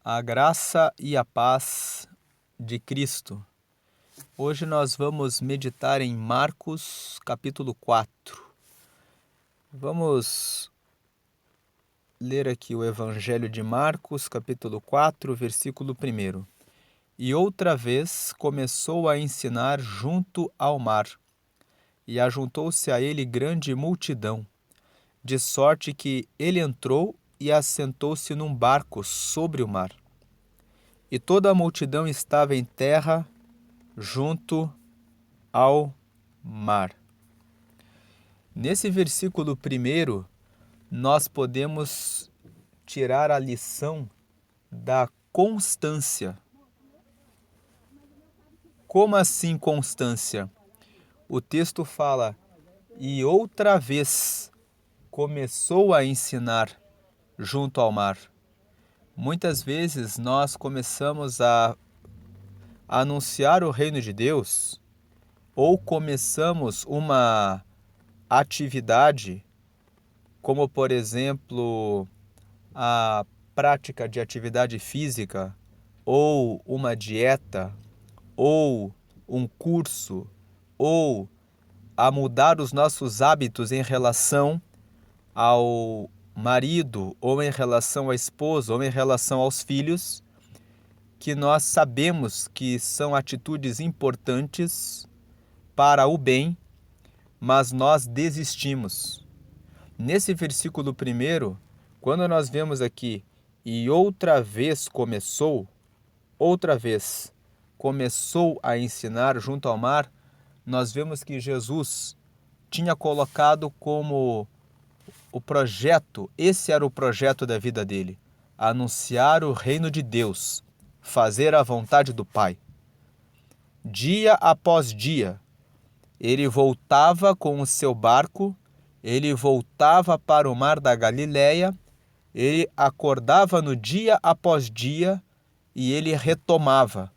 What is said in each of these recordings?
A graça e a paz de Cristo. Hoje nós vamos meditar em Marcos, capítulo 4. Vamos ler aqui o Evangelho de Marcos, capítulo 4, versículo 1. E outra vez começou a ensinar junto ao mar, e ajuntou-se a ele grande multidão, de sorte que ele entrou e assentou-se num barco sobre o mar. E toda a multidão estava em terra junto ao mar. Nesse versículo 1, nós podemos tirar a lição da constância. Como assim constância? O texto fala, e outra vez começou a ensinar junto ao mar. Muitas vezes nós começamos a anunciar o reino de Deus, ou começamos uma atividade, como por exemplo a prática de atividade física, ou uma dieta, ou um curso, ou a mudar os nossos hábitos em relação ao marido, ou em relação à esposa, ou em relação aos filhos, que nós sabemos que são atitudes importantes para o bem, mas nós desistimos. Nesse versículo 1, quando nós vemos aqui, e outra vez começou a ensinar junto ao mar, nós vemos que Jesus tinha colocado como o projeto, esse era o projeto da vida dele, anunciar o reino de Deus, fazer a vontade do Pai. Dia após dia, ele voltava com o seu barco, ele voltava para o mar da Galileia, ele acordava no dia após dia e ele retomava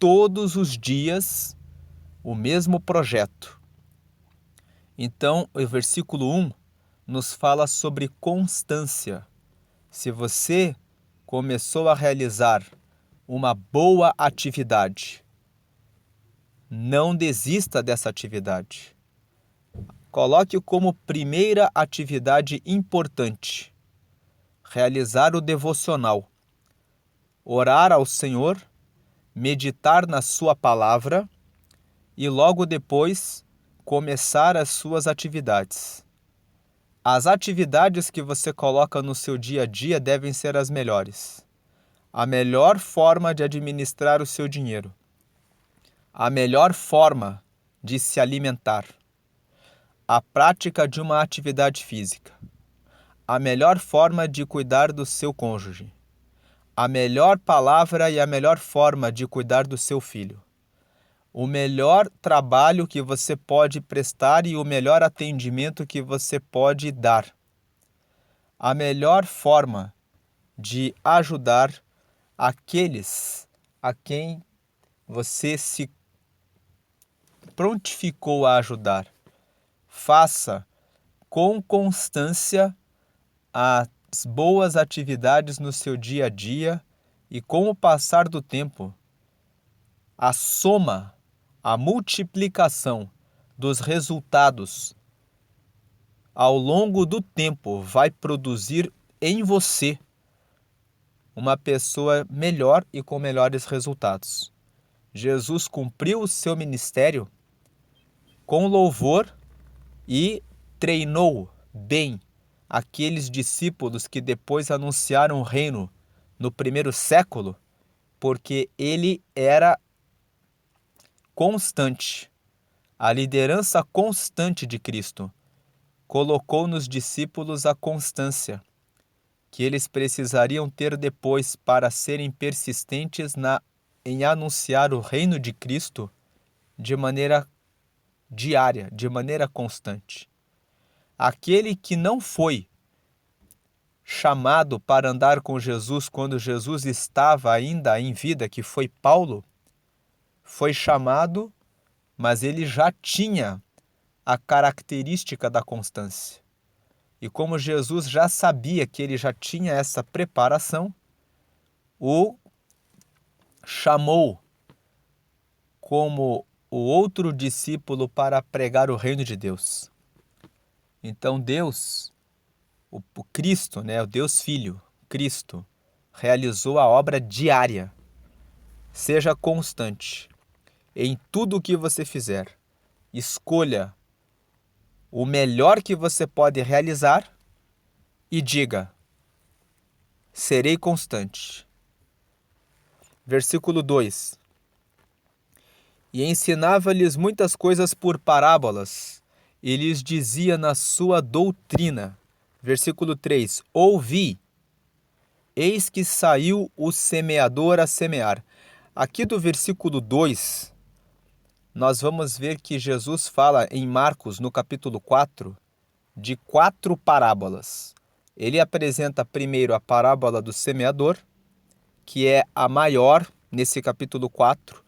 todos os dias o mesmo projeto. Então, o versículo 1 nos fala sobre constância. Se você começou a realizar uma boa atividade, não desista dessa atividade. Coloque como primeira atividade importante realizar o devocional, orar ao Senhor, meditar na sua palavra e logo depois começar as suas atividades. As atividades que você coloca no seu dia a dia devem ser as melhores. A melhor forma de administrar o seu dinheiro. A melhor forma de se alimentar. A prática de uma atividade física. A melhor forma de cuidar do seu cônjuge. A melhor palavra e a melhor forma de cuidar do seu filho. O melhor trabalho que você pode prestar e o melhor atendimento que você pode dar. A melhor forma de ajudar aqueles a quem você se prontificou a ajudar. Faça com constância as boas atividades no seu dia a dia e com o passar do tempo, a soma, a multiplicação dos resultados ao longo do tempo vai produzir em você uma pessoa melhor e com melhores resultados. Jesus cumpriu o seu ministério com louvor e treinou bem aqueles discípulos que depois anunciaram o reino no primeiro século, porque ele era constante. A liderança constante de Cristo colocou nos discípulos a constância que eles precisariam ter depois para serem persistentes em anunciar o reino de Cristo de maneira diária, de maneira constante. Aquele que não foi chamado para andar com Jesus quando Jesus estava ainda em vida, que foi Paulo, foi chamado, mas ele já tinha a característica da constância. E como Jesus já sabia que ele já tinha essa preparação, o chamou como o outro discípulo para pregar o reino de Deus. Então Deus, o Cristo, né, o Deus Filho, Cristo, realizou a obra diária. Seja constante em tudo o que você fizer. Escolha o melhor que você pode realizar e diga: serei constante. Versículo 2. E ensinava-lhes muitas coisas por parábolas, e lhes dizia na sua doutrina. Versículo 3. Ouvi, eis que saiu o semeador a semear. Aqui do versículo 2, nós vamos ver que Jesus fala em Marcos, no capítulo 4, de 4 parábolas. Ele apresenta primeiro a parábola do semeador, que é a maior nesse capítulo 4.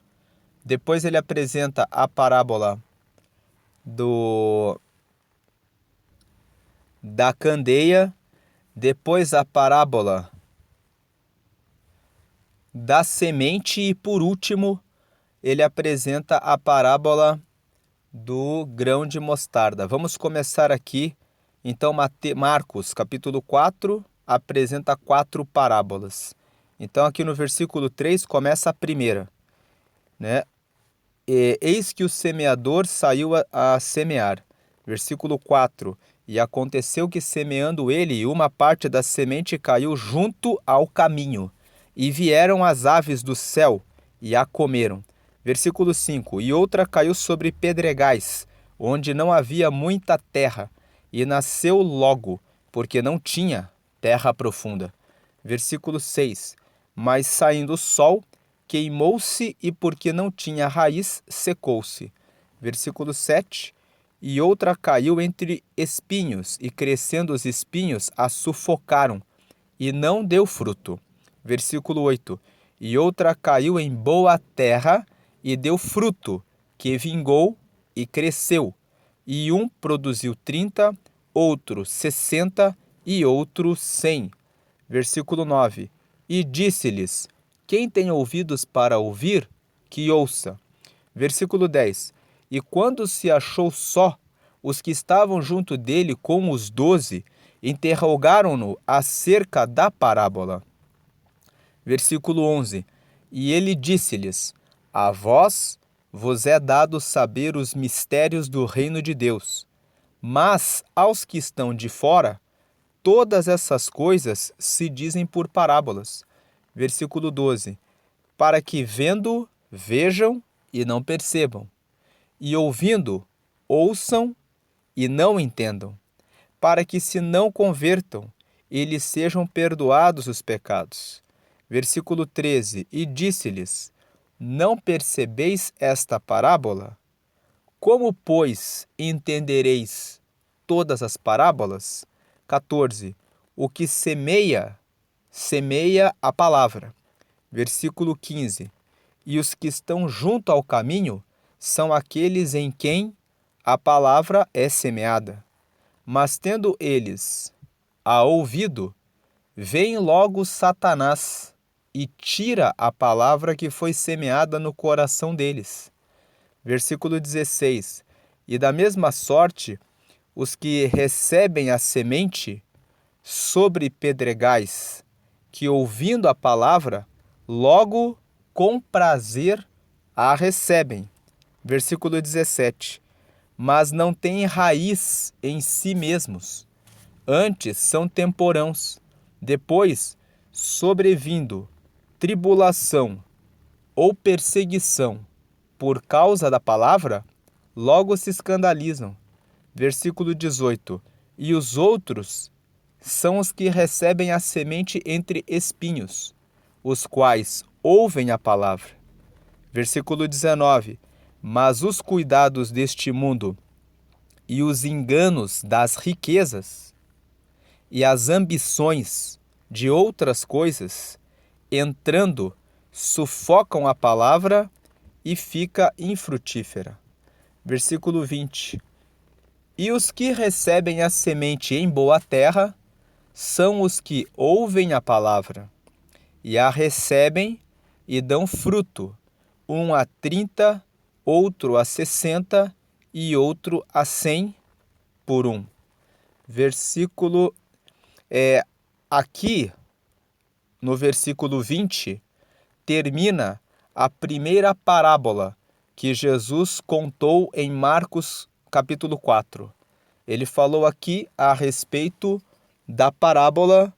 Depois ele apresenta a parábola da candeia, depois a parábola da semente e, por último, ele apresenta a parábola do grão de mostarda. Vamos começar aqui. Então, Marcos, capítulo 4, apresenta 4 parábolas. Então, aqui no versículo 3, começa a primeira, né? Eis que o semeador saiu a semear. Versículo 4. E aconteceu que, semeando ele, uma parte da semente caiu junto ao caminho, e vieram as aves do céu e a comeram. Versículo 5. E outra caiu sobre pedregais, onde não havia muita terra, e nasceu logo, porque não tinha terra profunda. Versículo 6. Mas saindo o sol, queimou-se, e porque não tinha raiz, secou-se. Versículo 7. E outra caiu entre espinhos, e crescendo os espinhos, a sufocaram, e não deu fruto. Versículo 8. E outra caiu em boa terra, e deu fruto, que vingou e cresceu. E um produziu 30, outro 60 e outro 100. Versículo 9. E disse-lhes: quem tem ouvidos para ouvir, que ouça. Versículo 10. E quando se achou só, os que estavam junto dele com os 12 interrogaram-no acerca da parábola. Versículo 11. E ele disse-lhes: a vós vos é dado saber os mistérios do reino de Deus, mas aos que estão de fora, todas essas coisas se dizem por parábolas. Versículo 12. Para que vendo, vejam e não percebam, e ouvindo, ouçam e não entendam, para que se não convertam e lhes sejam perdoados os pecados. Versículo 13. E disse-lhes: não percebeis esta parábola? Como, pois, entendereis todas as parábolas? 14. O que semeia, semeia a palavra. Versículo 15. E os que estão junto ao caminho são aqueles em quem a palavra é semeada. Mas tendo eles a ouvido, vem logo Satanás e tira a palavra que foi semeada no coração deles. Versículo 16. E da mesma sorte, os que recebem a semente sobre pedregais, que ouvindo a palavra, logo com prazer a recebem. Versículo 17. Mas não têm raiz em si mesmos, antes são temporãos. Depois, sobrevindo tribulação ou perseguição por causa da palavra, logo se escandalizam. Versículo 18. E os outros são os que recebem a semente entre espinhos, os quais ouvem a palavra. Versículo 19. Mas os cuidados deste mundo e os enganos das riquezas e as ambições de outras coisas, entrando, sufocam a palavra e fica infrutífera. Versículo 20. E os que recebem a semente em boa terra são os que ouvem a palavra e a recebem e dão fruto, um a 30, outro a 60 e outro a 100 por um. Versículo aqui, no versículo 20, termina a primeira parábola que Jesus contou em Marcos capítulo 4. Ele falou aqui a respeito da parábola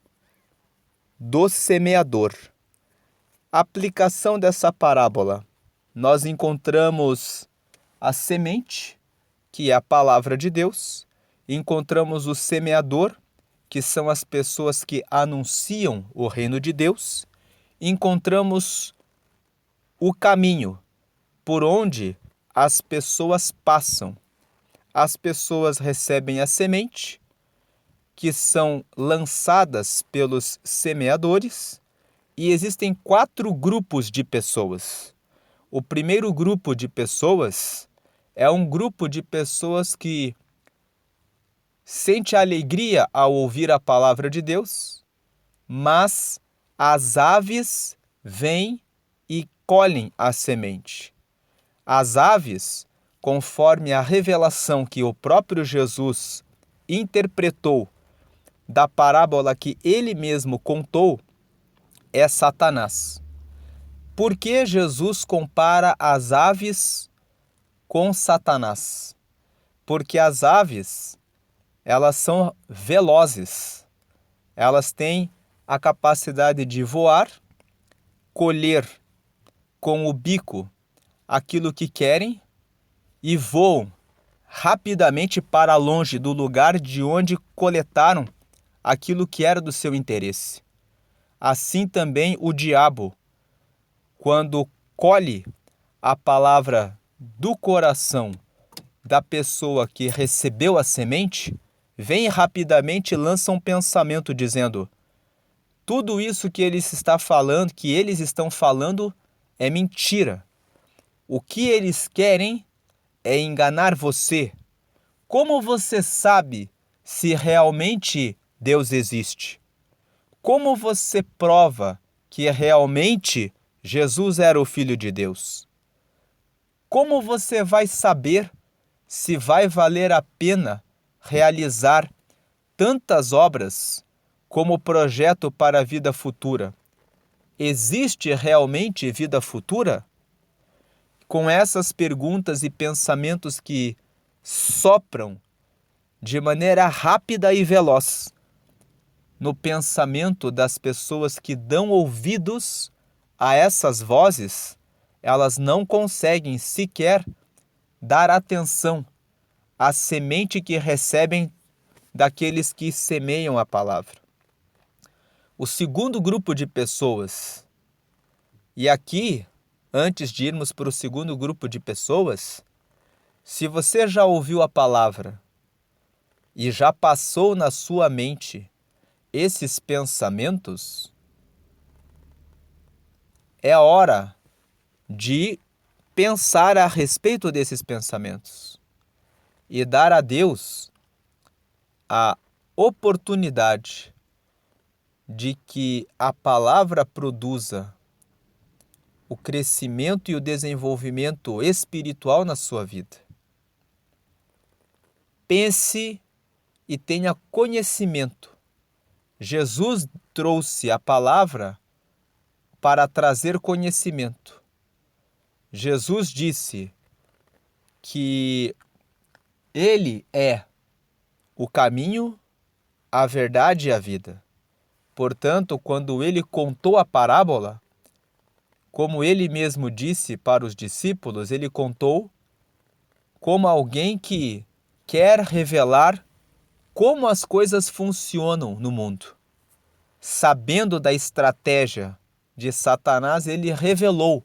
do semeador. A aplicação dessa parábola: nós encontramos a semente, que é a palavra de Deus, encontramos o semeador, que são as pessoas que anunciam o reino de Deus, encontramos o caminho por onde as pessoas passam. As pessoas recebem a semente, que são lançadas pelos semeadores, e existem 4 grupos de pessoas. O primeiro grupo de pessoas é um grupo de pessoas que sente alegria ao ouvir a palavra de Deus, mas as aves vêm e colhem a semente. As aves, conforme a revelação que o próprio Jesus interpretou da parábola que ele mesmo contou, é Satanás. Por que Jesus compara as aves com Satanás? Porque as aves, elas são velozes. Elas têm a capacidade de voar, colher com o bico aquilo que querem e voam rapidamente para longe do lugar de onde coletaram aquilo que era do seu interesse. Assim também o diabo, quando colhe a palavra do coração da pessoa que recebeu a semente, vem rapidamente e lança um pensamento dizendo: tudo isso que eles estão falando é mentira. O que eles querem é enganar você. Como você sabe se realmente Deus existe? Como você prova que realmente Jesus era o Filho de Deus? Como você vai saber se vai valer a pena realizar tantas obras como projeto para a vida futura? Existe realmente vida futura? Com essas perguntas e pensamentos que sopram de maneira rápida e veloz no pensamento das pessoas que dão ouvidos a essas vozes, elas não conseguem sequer dar atenção à semente que recebem daqueles que semeiam a palavra. O segundo grupo de pessoas, e aqui, antes de irmos para o segundo grupo de pessoas, se você já ouviu a palavra e já passou na sua mente esses pensamentos, é hora de pensar a respeito desses pensamentos e dar a Deus a oportunidade de que a palavra produza o crescimento e o desenvolvimento espiritual na sua vida. Pense e tenha conhecimento. Jesus trouxe a palavra para trazer conhecimento. Jesus disse que Ele é o caminho, a verdade e a vida. Portanto, quando Ele contou a parábola, como Ele mesmo disse para os discípulos, Ele contou como alguém que quer revelar como as coisas funcionam no mundo. Sabendo da estratégia de Satanás, Ele revelou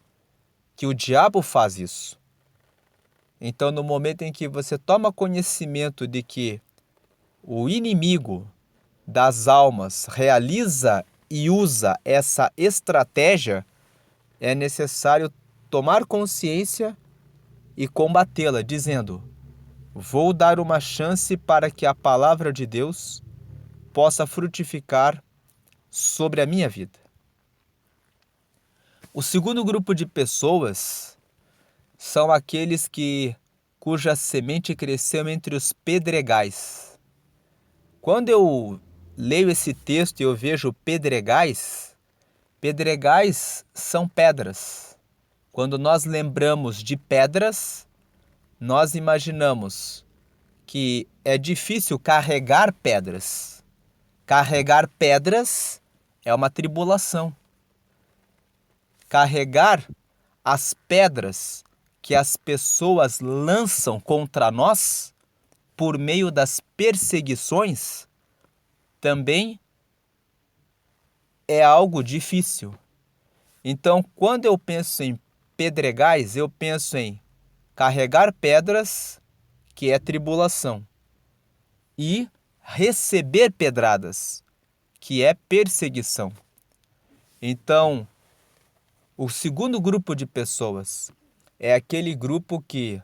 que o diabo faz isso. Então, no momento em que você toma conhecimento de que o inimigo das almas realiza e usa essa estratégia, é necessário tomar consciência e combatê-la, dizendo: vou dar uma chance para que a palavra de Deus possa frutificar sobre a minha vida. O segundo grupo de pessoas são aqueles cuja semente cresceu entre os pedregais. Quando eu leio esse texto e eu vejo pedregais são pedras. Quando nós lembramos de pedras, nós imaginamos que é difícil carregar pedras. Carregar pedras é uma tribulação. Carregar as pedras que as pessoas lançam contra nós por meio das perseguições também é algo difícil. Então, quando eu penso em pedregais, eu penso em carregar pedras, que é tribulação, e receber pedradas, que é perseguição. Então, o segundo grupo de pessoas é aquele grupo que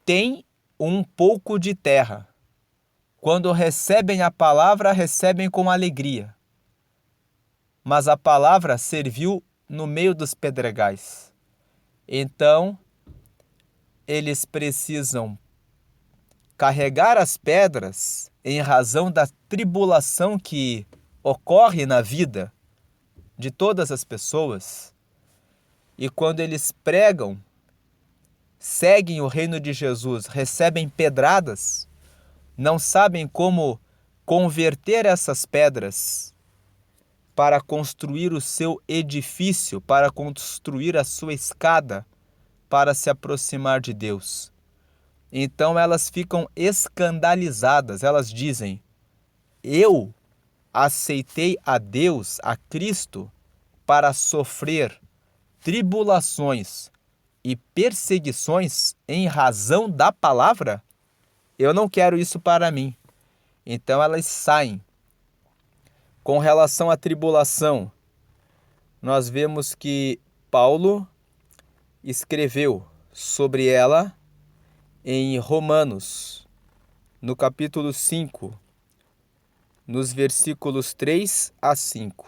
tem um pouco de terra. Quando recebem a palavra, recebem com alegria. Mas a palavra serviu no meio dos pedregais. Então, eles precisam carregar as pedras em razão da tribulação que ocorre na vida de todas as pessoas. E quando eles pregam, seguem o reino de Jesus, recebem pedradas, não sabem como converter essas pedras para construir o seu edifício, para construir a sua escada, para se aproximar de Deus. Então elas ficam escandalizadas, elas dizem: eu aceitei a Deus, a Cristo, para sofrer tribulações e perseguições em razão da palavra? Eu não quero isso para mim. Então elas saem. Com relação à tribulação, nós vemos que Paulo escreveu sobre ela em Romanos, no capítulo 5, nos versículos 3 a 5.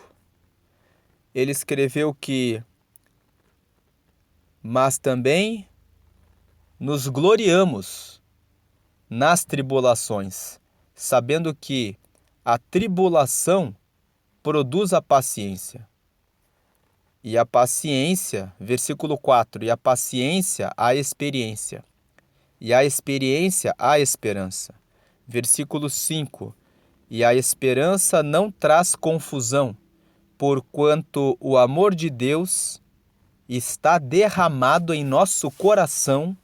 Ele escreveu que: mas também nos gloriamos nas tribulações, sabendo que a tribulação produz a paciência. E a paciência, versículo 4, e a paciência, a experiência. E a experiência, a esperança. Versículo 5, e a esperança não traz confusão, porquanto o amor de Deus está derramado em nosso coração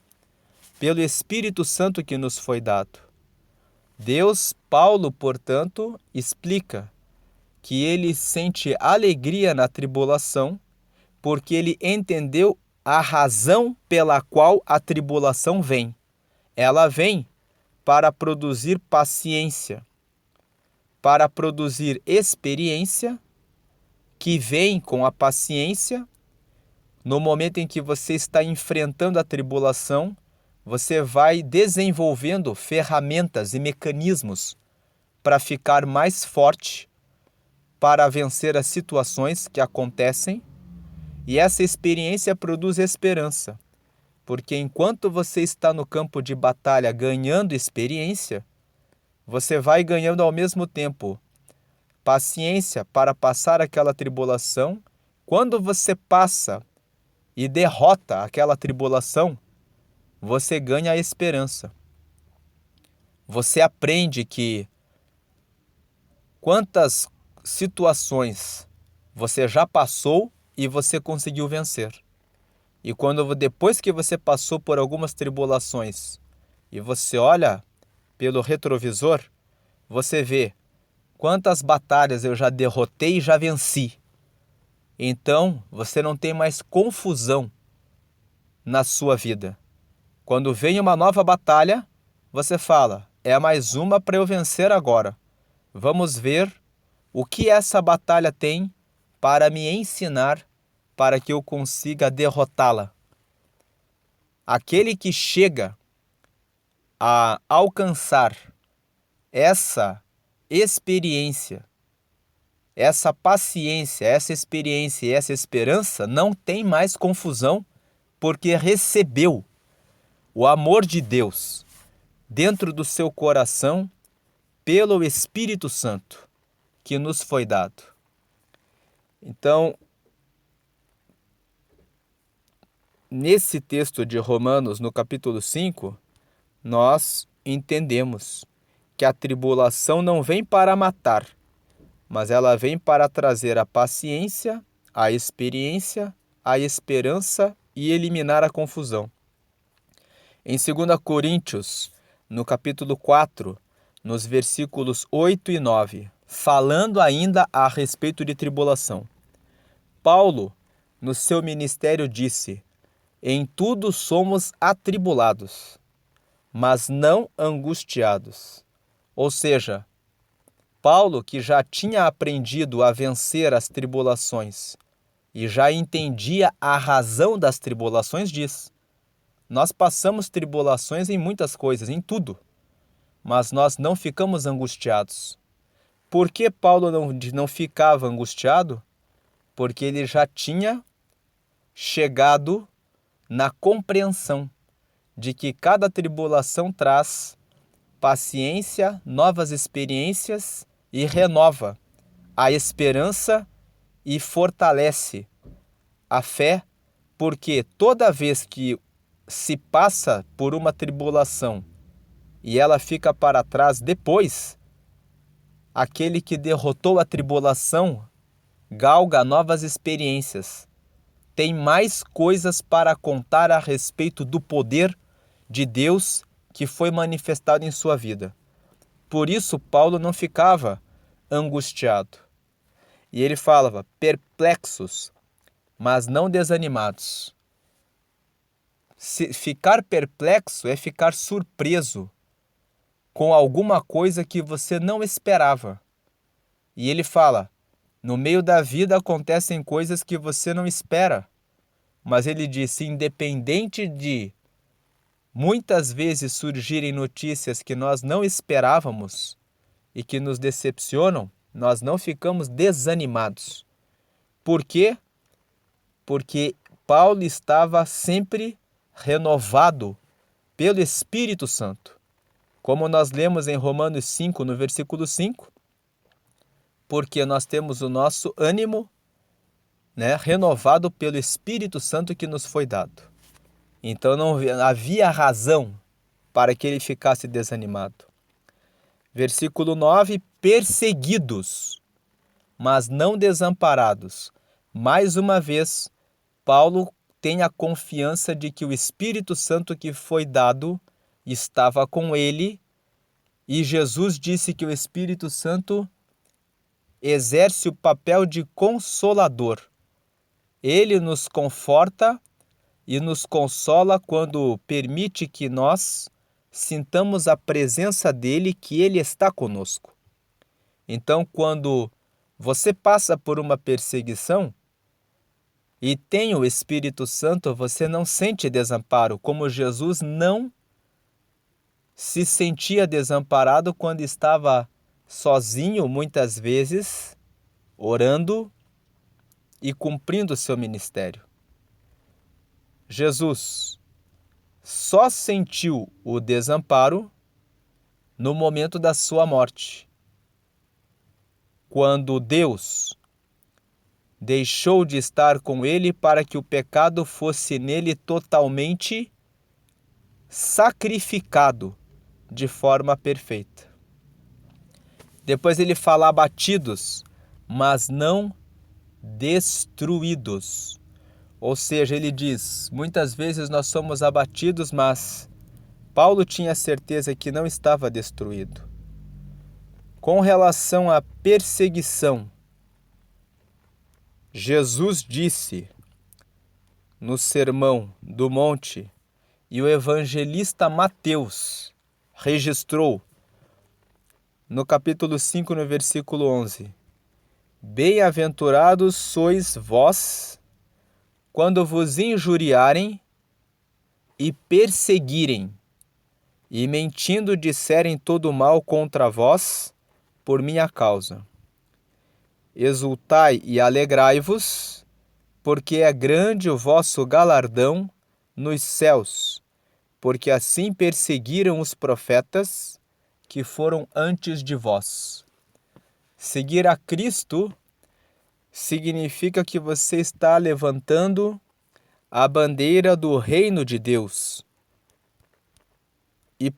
pelo Espírito Santo que nos foi dado. Paulo, portanto, explica que ele sente alegria na tribulação, porque ele entendeu a razão pela qual a tribulação vem. Ela vem para produzir paciência, para produzir experiência, que vem com a paciência. No momento em que você está enfrentando a tribulação, você vai desenvolvendo ferramentas e mecanismos para ficar mais forte, para vencer as situações que acontecem. E essa experiência produz esperança, porque enquanto você está no campo de batalha ganhando experiência, você vai ganhando ao mesmo tempo paciência para passar aquela tribulação. Quando você passa e derrota aquela tribulação, você ganha a esperança. Você aprende que quantas situações você já passou e você conseguiu vencer. E depois que você passou por algumas tribulações e você olha pelo retrovisor, você vê quantas batalhas eu já derrotei e já venci. Então, você não tem mais confusão na sua vida. Quando vem uma nova batalha, você fala: é mais uma para eu vencer agora. Vamos ver o que essa batalha tem para me ensinar, para que eu consiga derrotá-la. Aquele que chega a alcançar essa experiência essa paciência, essa experiência e essa esperança não tem mais confusão, porque recebeu o amor de Deus dentro do seu coração pelo Espírito Santo que nos foi dado. Então, nesse texto de Romanos, no capítulo 5, nós entendemos que a tribulação não vem para matar, mas ela vem para trazer a paciência, a experiência, a esperança e eliminar a confusão. Em 2 Coríntios, no capítulo 4, nos versículos 8 e 9, falando ainda a respeito de tribulação, Paulo, no seu ministério, disse: em tudo somos atribulados, mas não angustiados. Ou seja, Paulo, que já tinha aprendido a vencer as tribulações e já entendia a razão das tribulações, diz: nós passamos tribulações em muitas coisas, em tudo, mas nós não ficamos angustiados. Por que Paulo não ficava angustiado? Porque ele já tinha chegado na compreensão de que cada tribulação traz paciência, novas experiências e renova a esperança e fortalece a fé, porque toda vez que se passa por uma tribulação e ela fica para trás depois, aquele que derrotou a tribulação galga novas experiências, tem mais coisas para contar a respeito do poder de Deus que foi manifestado em sua vida. Por isso, Paulo não ficava angustiado. E ele falava, perplexos, mas não desanimados. Ficar perplexo é ficar surpreso com alguma coisa que você não esperava. E ele fala, no meio da vida acontecem coisas que você não espera. Mas ele disse, independente de muitas vezes surgirem notícias que nós não esperávamos e que nos decepcionam, nós não ficamos desanimados. Por quê? Porque Paulo estava sempre renovado pelo Espírito Santo. Como nós lemos em Romanos 5, no versículo 5, porque nós temos o nosso ânimo, renovado pelo Espírito Santo que nos foi dado. Então não havia razão para que ele ficasse desanimado. Versículo 9, perseguidos, mas não desamparados. Mais uma vez, Paulo tem a confiança de que o Espírito Santo que foi dado estava com ele, e Jesus disse que o Espírito Santo exerce o papel de consolador. Ele nos conforta e nos consola quando permite que nós sintamos a presença dele, que ele está conosco. Então, quando você passa por uma perseguição e tem o Espírito Santo, você não sente desamparo, como Jesus não se sentia desamparado quando estava sozinho, muitas vezes, orando e cumprindo o seu ministério. Jesus só sentiu o desamparo no momento da sua morte, quando Deus deixou de estar com ele para que o pecado fosse nele totalmente sacrificado de forma perfeita. Depois ele fala abatidos, mas não destruídos. Ou seja, ele diz, muitas vezes nós somos abatidos, mas Paulo tinha certeza que não estava destruído. Com relação à perseguição, Jesus disse no Sermão do Monte, e o evangelista Mateus registrou no capítulo 5, no versículo 11, bem-aventurados sois vós, quando vos injuriarem e perseguirem, e mentindo disserem todo mal contra vós, por minha causa. Exultai e alegrai-vos, porque é grande o vosso galardão nos céus, porque assim perseguiram os profetas que foram antes de vós. Seguir a Cristo significa que você está levantando a bandeira do reino de Deus e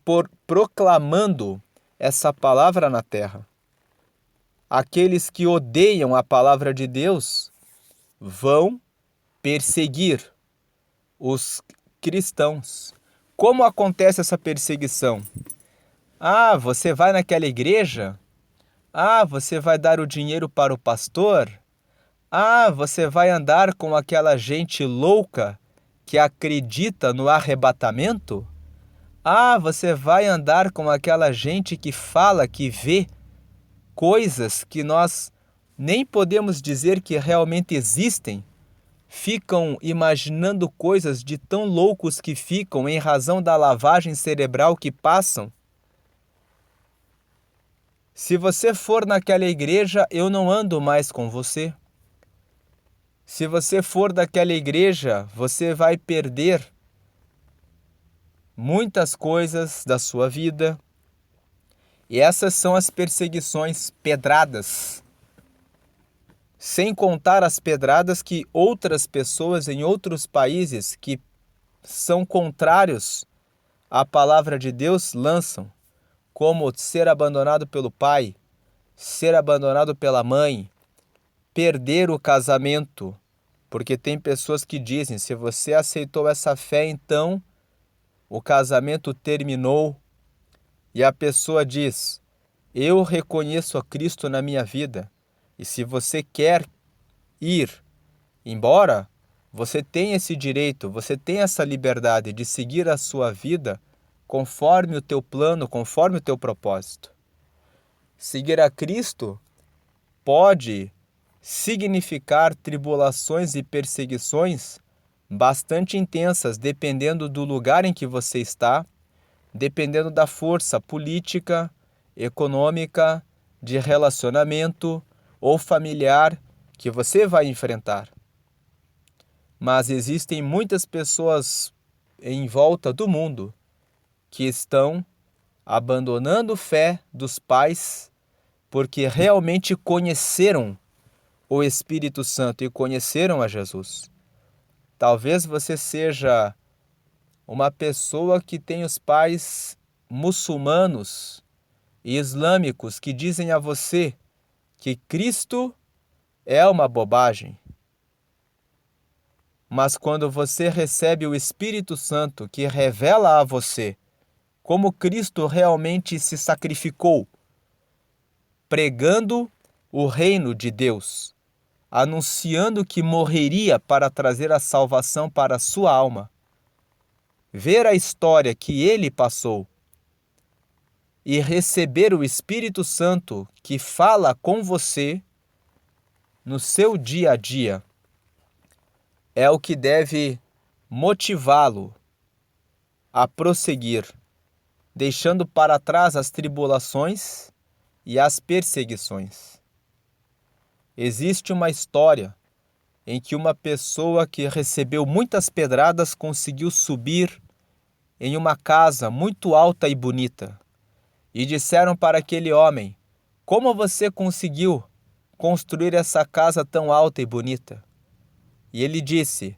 proclamando essa palavra na terra. Aqueles que odeiam a palavra de Deus vão perseguir os cristãos. Como acontece essa perseguição? Ah, você vai naquela igreja? Ah, você vai dar o dinheiro para o pastor? Ah, você vai andar com aquela gente louca que acredita no arrebatamento? Ah, você vai andar com aquela gente que fala, que vê coisas que nós nem podemos dizer que realmente existem? Ficam imaginando coisas de tão loucos que ficam em razão da lavagem cerebral que passam? Se você for naquela igreja, eu não ando mais com você. Se você for daquela igreja, você vai perder muitas coisas da sua vida. E essas são as perseguições, pedradas. Sem contar as pedradas que outras pessoas em outros países que são contrários à palavra de Deus lançam, como ser abandonado pelo pai, ser abandonado pela mãe, perder o casamento, porque tem pessoas que dizem, se você aceitou essa fé, então o casamento terminou. E a pessoa diz, eu reconheço a Cristo na minha vida, e se você quer ir embora, você tem esse direito, você tem essa liberdade de seguir a sua vida conforme o teu plano, conforme o teu propósito. Seguir a Cristo pode significar tribulações e perseguições bastante intensas, dependendo do lugar em que você está, dependendo da força política, econômica, de relacionamento ou familiar que você vai enfrentar. Mas existem muitas pessoas em volta do mundo que estão abandonando fé dos pais porque realmente conheceram o Espírito Santo e conheceram a Jesus. Talvez você seja uma pessoa que tem os pais muçulmanos e islâmicos que dizem a você que Cristo é uma bobagem. Mas quando você recebe o Espírito Santo que revela a você como Cristo realmente se sacrificou, pregando o reino de Deus, anunciando que morreria para trazer a salvação para a sua alma, ver a história que ele passou e receber o Espírito Santo que fala com você no seu dia a dia, é o que deve motivá-lo a prosseguir, deixando para trás as tribulações e as perseguições. Existe uma história em que uma pessoa que recebeu muitas pedradas conseguiu subir em uma casa muito alta e bonita. E disseram para aquele homem, como você conseguiu construir essa casa tão alta e bonita? E ele disse,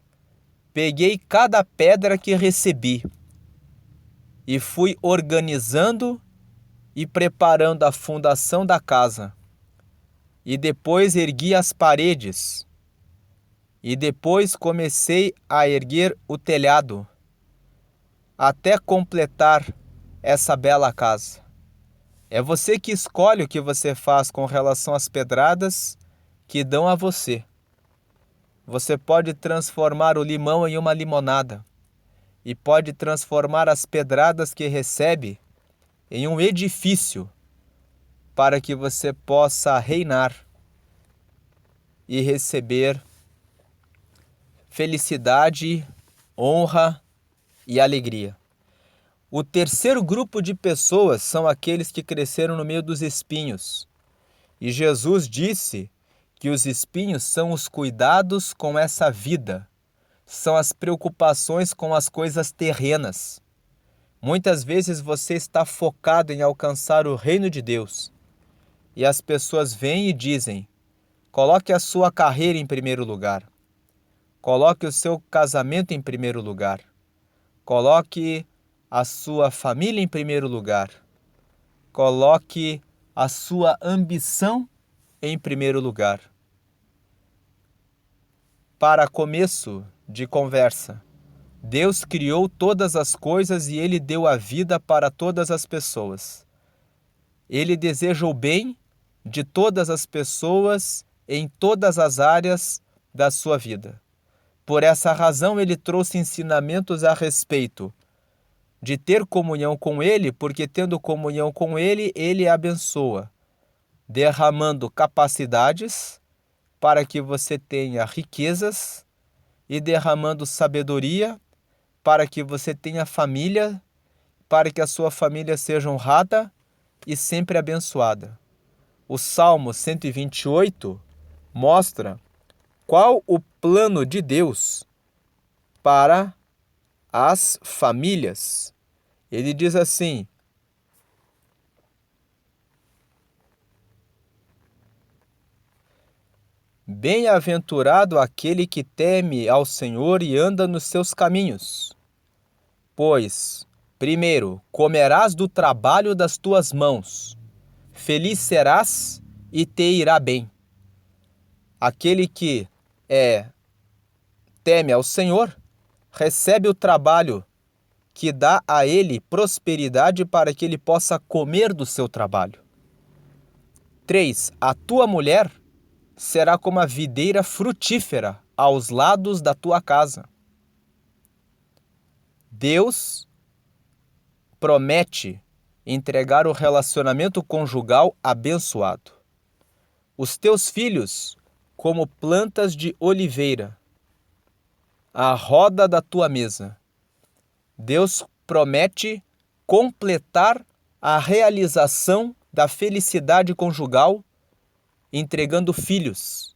peguei cada pedra que recebi e fui organizando e preparando a fundação da casa. E depois ergui as paredes. E depois comecei a erguer o telhado, até completar essa bela casa. É você que escolhe o que você faz com relação às pedradas que dão a você. Você pode transformar o limão em uma limonada e pode transformar as pedradas que recebe em um edifício para que você possa reinar e receber felicidade, honra e alegria. O terceiro grupo de pessoas são aqueles que cresceram no meio dos espinhos. E Jesus disse que os espinhos são os cuidados com essa vida, são as preocupações com as coisas terrenas. Muitas vezes você está focado em alcançar o reino de Deus e as pessoas vêm e dizem: coloque a sua carreira em primeiro lugar, coloque o seu casamento em primeiro lugar, coloque a sua família em primeiro lugar, coloque a sua ambição em primeiro lugar. Para começo de conversa, Deus criou todas as coisas e Ele deu a vida para todas as pessoas. Ele deseja o bem de todas as pessoas em todas as áreas da sua vida. Por essa razão, Ele trouxe ensinamentos a respeito de ter comunhão com Ele, porque tendo comunhão com Ele, Ele abençoa, derramando capacidades para que você tenha riquezas e derramando sabedoria para que você tenha família, para que a sua família seja honrada e sempre abençoada. O Salmo 128 mostra qual o plano de Deus para as famílias. Ele diz assim: bem-aventurado aquele que teme ao Senhor e anda nos seus caminhos. Pois, primeiro, comerás do trabalho das tuas mãos, feliz serás e te irá bem. Aquele que teme ao Senhor recebe o trabalho que dá a ele prosperidade para que ele possa comer do seu trabalho. 3. A tua mulher será como a videira frutífera aos lados da tua casa. Deus promete entregar o relacionamento conjugal abençoado. Os teus filhos como plantas de oliveira, à roda da tua mesa. Deus promete completar a realização da felicidade conjugal entregando filhos,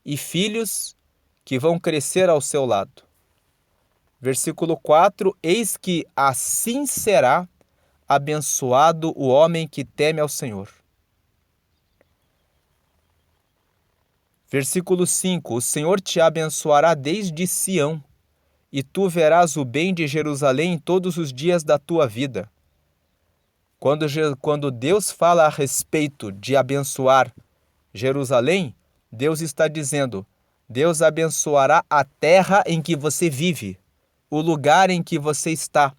e filhos que vão crescer ao seu lado. Versículo 4: eis que assim será abençoado o homem que teme ao Senhor. Versículo 5: o Senhor te abençoará desde Sião, e tu verás o bem de Jerusalém em todos os dias da tua vida. Quando Deus fala a respeito de abençoar Jerusalém, Deus está dizendo: Deus abençoará a terra em que você vive, o lugar em que você está,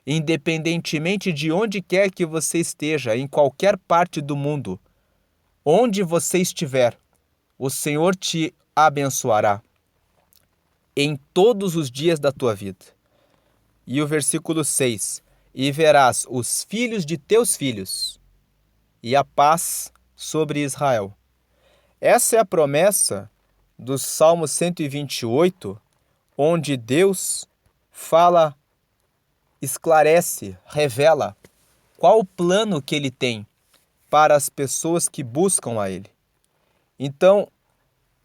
independentemente de onde quer que você esteja, em qualquer parte do mundo, onde você estiver, o Senhor te abençoará em todos os dias da tua vida. E o versículo 6: e verás os filhos de teus filhos, e a paz sobre Israel. Essa é a promessa do Salmo 128, onde Deus fala, esclarece, revela qual o plano que Ele tem para as pessoas que buscam a Ele. Então,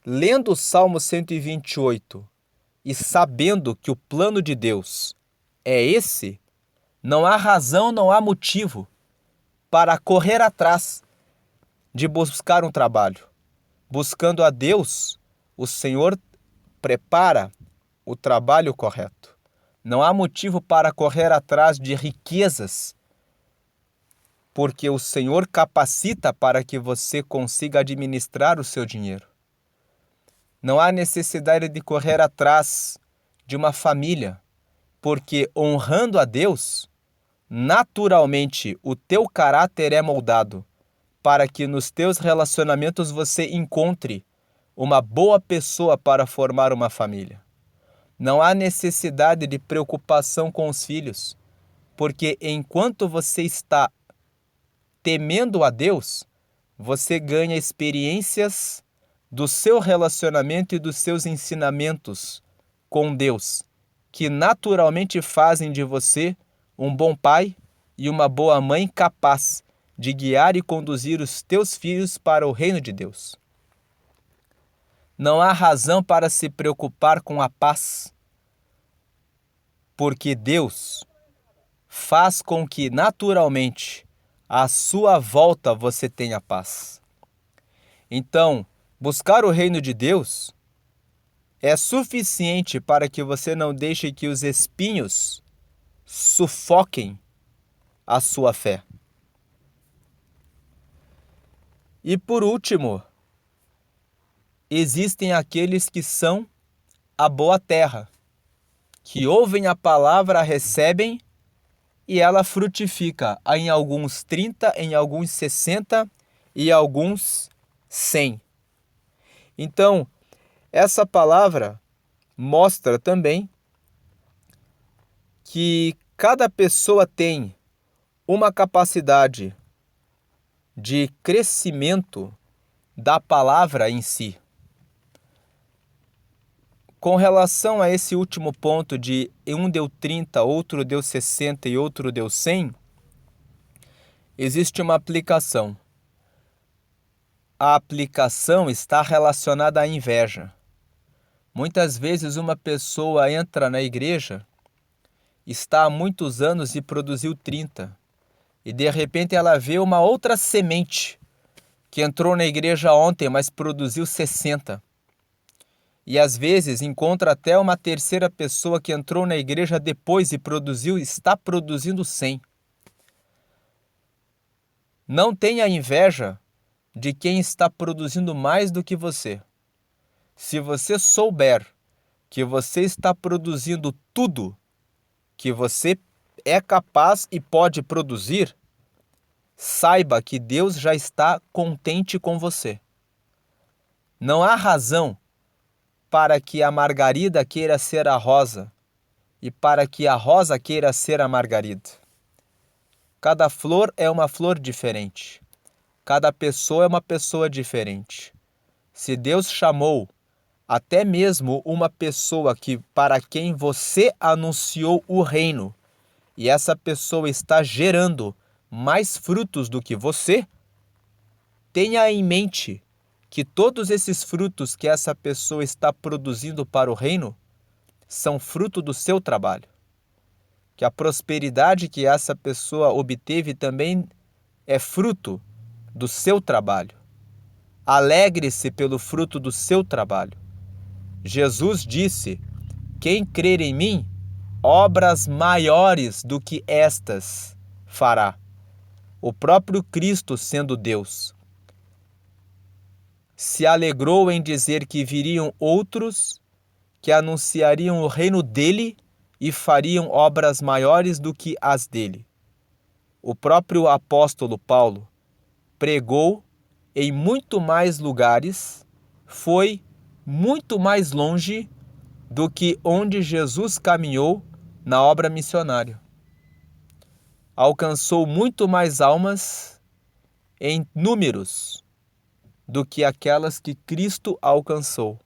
lendo o Salmo 128 e sabendo que o plano de Deus é esse, não há razão, não há motivo para correr atrás de buscar um trabalho. Buscando a Deus, o Senhor prepara o trabalho correto. Não há motivo para correr atrás de riquezas, porque o Senhor capacita para que você consiga administrar o seu dinheiro. Não há necessidade de correr atrás de uma família, porque honrando a Deus, naturalmente o teu caráter é moldado para que nos teus relacionamentos você encontre uma boa pessoa para formar uma família. Não há necessidade de preocupação com os filhos, porque enquanto você está temendo a Deus, você ganha experiências do seu relacionamento e dos seus ensinamentos com Deus, que naturalmente fazem de você um bom pai e uma boa mãe capaz de guiar e conduzir os teus filhos para o reino de Deus. Não há razão para se preocupar com a paz, porque Deus faz com que naturalmente à sua volta você tenha paz. Então, buscar o reino de Deus é suficiente para que você não deixe que os espinhos sufoquem a sua fé. E por último, existem aqueles que são a boa terra, que ouvem a palavra, a recebem e ela frutifica em alguns 30, em alguns 60 e alguns 100. Então, essa palavra mostra também que cada pessoa tem uma capacidade de crescimento da palavra em si. Com relação a esse último ponto de um deu 30, outro deu 60 e outro deu 100, existe uma aplicação. A aplicação está relacionada à inveja. Muitas vezes uma pessoa entra na igreja, está há muitos anos e produziu 30, e de repente ela vê uma outra semente que entrou na igreja ontem, mas produziu 60. E às vezes encontra até uma terceira pessoa que entrou na igreja depois e está produzindo 100. Não tenha inveja de quem está produzindo mais do que você. Se você souber que você está produzindo tudo que você é capaz e pode produzir, saiba que Deus já está contente com você. Não há razão para que a margarida queira ser a rosa e para que a rosa queira ser a margarida. Cada flor é uma flor diferente. Cada pessoa é uma pessoa diferente. Se Deus chamou até mesmo uma pessoa para quem você anunciou o reino, e essa pessoa está gerando mais frutos do que você, tenha em mente que todos esses frutos que essa pessoa está produzindo para o reino são fruto do seu trabalho. Que a prosperidade que essa pessoa obteve também é fruto do seu trabalho. Alegre-se pelo fruto do seu trabalho. Jesus disse: quem crer em mim, obras maiores do que estas fará. O próprio Cristo, sendo Deus, se alegrou em dizer que viriam outros que anunciariam o reino dele e fariam obras maiores do que as dele. O próprio apóstolo Paulo pregou em muito mais lugares, foi muito mais longe do que onde Jesus caminhou na obra missionária. Alcançou muito mais almas em números do que aquelas que Cristo alcançou,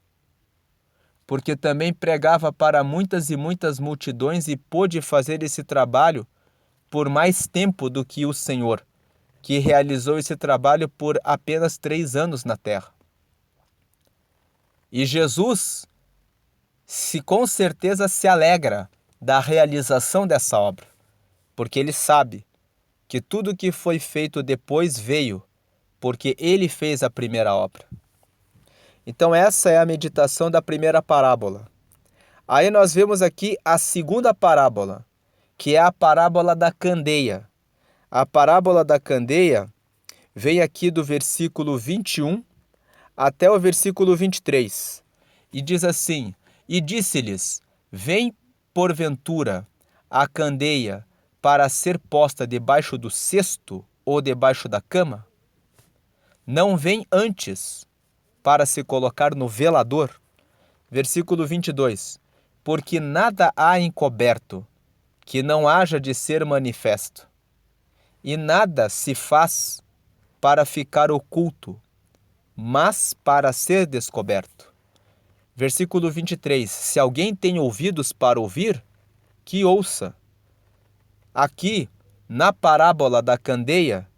porque também pregava para muitas e muitas multidões e pôde fazer esse trabalho por mais tempo do que o Senhor, que realizou esse trabalho por apenas 3 anos na terra. E Jesus com certeza se alegra da realização dessa obra, porque ele sabe que tudo que foi feito depois veio porque ele fez a primeira obra. Então essa é a meditação da primeira parábola. Aí nós vemos aqui a segunda parábola, que é a parábola da candeia. A parábola da candeia vem aqui do versículo 21 até o versículo 23. E diz assim: e disse-lhes: vem porventura a candeia para ser posta debaixo do cesto ou debaixo da cama? Não vem antes para se colocar no velador? Versículo 22. Porque nada há encoberto que não haja de ser manifesto, e nada se faz para ficar oculto, mas para ser descoberto. Versículo 23. Se alguém tem ouvidos para ouvir, que ouça. Aqui, na parábola da candeia,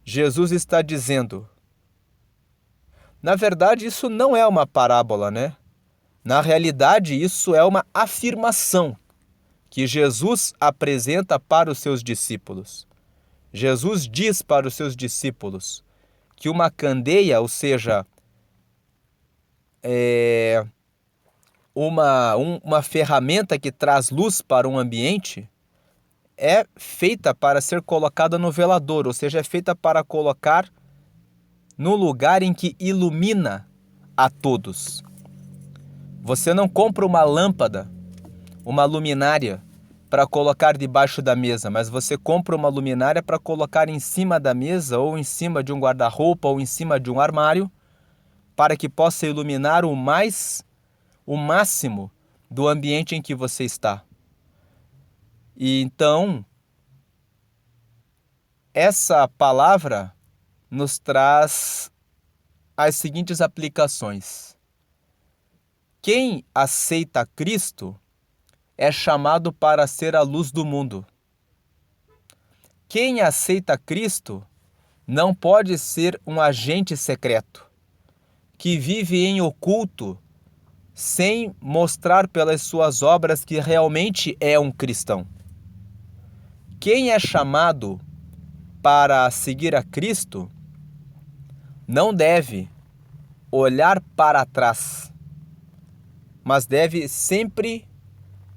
Jesus está dizendo: Na verdade, isso não é uma parábola, né? Na realidade, isso é uma afirmação que Jesus apresenta para os seus discípulos. Jesus diz para os seus discípulos que uma candeia, ou seja, uma ferramenta que traz luz para um ambiente, é feita para ser colocada no velador, ou seja, é feita para colocar no lugar em que ilumina a todos. Você não compra uma lâmpada, uma luminária, para colocar debaixo da mesa, mas você compra uma luminária para colocar em cima da mesa, ou em cima de um guarda-roupa, ou em cima de um armário, para que possa iluminar o máximo do ambiente em que você está. E então, essa palavra nos traz as seguintes aplicações. Quem aceita Cristo é chamado para ser a luz do mundo. Quem aceita Cristo não pode ser um agente secreto, que vive em oculto, sem mostrar pelas suas obras que realmente é um cristão. Quem é chamado para seguir a Cristo não deve olhar para trás, mas deve sempre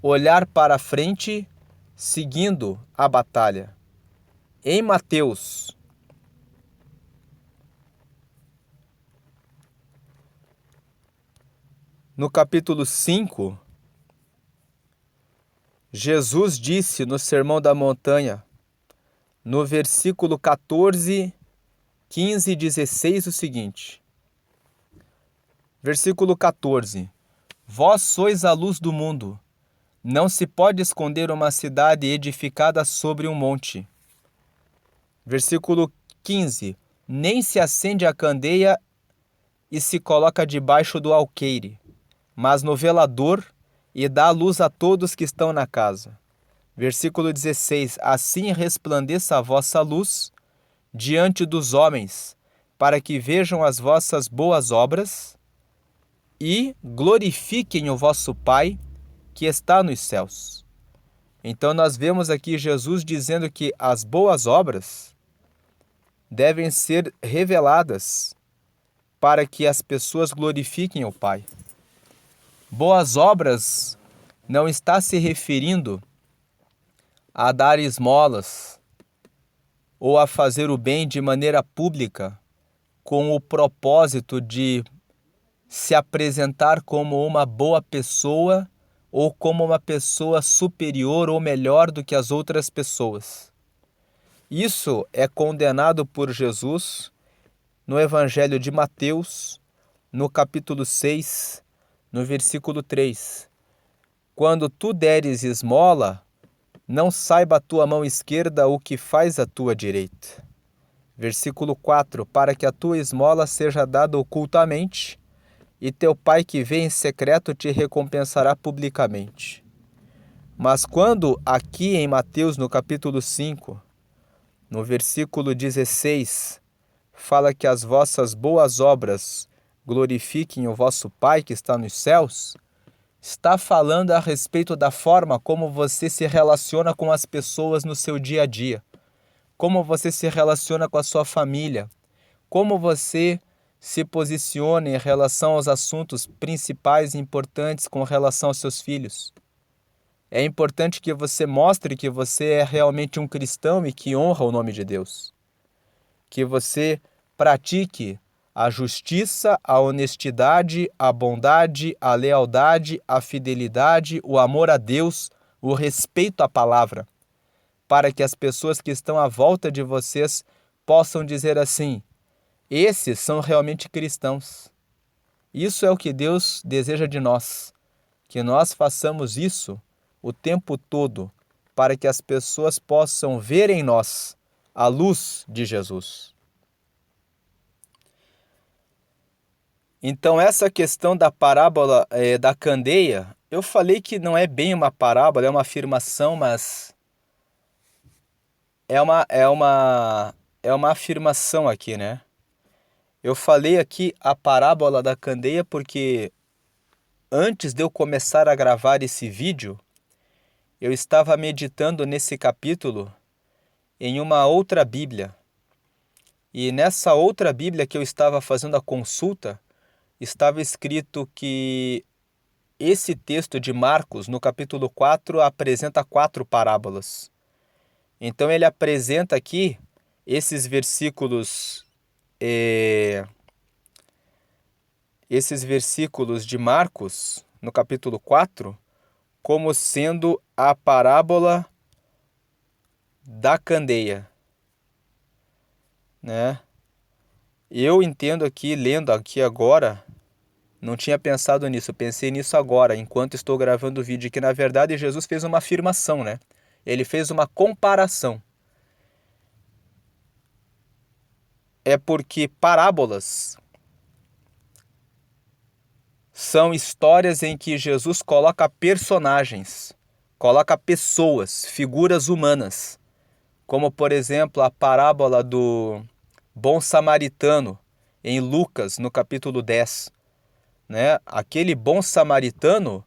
olhar para frente, seguindo a batalha. Em Mateus, no capítulo 5, Jesus disse no Sermão da Montanha, no versículo 14, 15 e 16, o seguinte. Versículo 14. Vós sois a luz do mundo. Não se pode esconder uma cidade edificada sobre um monte. Versículo 15. Nem se acende a candeia e se coloca debaixo do alqueire, mas no velador, e dá luz a todos que estão na casa. Versículo 16. Assim resplandeça a vossa luz diante dos homens, para que vejam as vossas boas obras e glorifiquem o vosso Pai que está nos céus. Então nós vemos aqui Jesus dizendo que as boas obras devem ser reveladas para que as pessoas glorifiquem o Pai. Boas obras não está se referindo a dar esmolas ou a fazer o bem de maneira pública com o propósito de se apresentar como uma boa pessoa ou como uma pessoa superior ou melhor do que as outras pessoas. Isso é condenado por Jesus no Evangelho de Mateus, no capítulo 6, no versículo 3. Quando tu deres esmola, não saiba a tua mão esquerda o que faz a tua direita. Versículo 4. Para que a tua esmola seja dada ocultamente, e teu Pai que vê em secreto te recompensará publicamente. Mas quando aqui em Mateus, no capítulo 5, no versículo 16, fala que as vossas boas obras glorifiquem o vosso Pai que está nos céus, está falando a respeito da forma como você se relaciona com as pessoas no seu dia a dia, como você se relaciona com a sua família, como você se posiciona em relação aos assuntos principais e importantes com relação aos seus filhos. É importante que você mostre que você é realmente um cristão e que honra o nome de Deus. Que você pratique a justiça, a honestidade, a bondade, a lealdade, a fidelidade, o amor a Deus, o respeito à palavra, para que as pessoas que estão à volta de vocês possam dizer assim: esses são realmente cristãos. Isso é o que Deus deseja de nós, que nós façamos isso o tempo todo, para que as pessoas possam ver em nós a luz de Jesus. Então, essa questão da parábola da candeia, eu falei que não é bem uma parábola, é uma afirmação, mas é uma afirmação aqui, né? Eu falei aqui a parábola da candeia porque antes de eu começar a gravar esse vídeo, eu estava meditando nesse capítulo em uma outra Bíblia. E nessa outra Bíblia que eu estava fazendo a consulta, estava escrito que esse texto de Marcos, no capítulo 4, apresenta 4 parábolas. Então ele apresenta aqui esses versículos, de Marcos, no capítulo 4, como sendo a parábola da candeia, né? Eu entendo aqui, lendo aqui agora, não tinha pensado nisso, eu pensei nisso agora, enquanto estou gravando o vídeo, que na verdade Jesus fez uma afirmação, né? Ele fez uma comparação. É porque parábolas são histórias em que Jesus coloca personagens, coloca pessoas, figuras humanas, como por exemplo a parábola do bom samaritano em Lucas, no capítulo 10. Né? Aquele bom samaritano,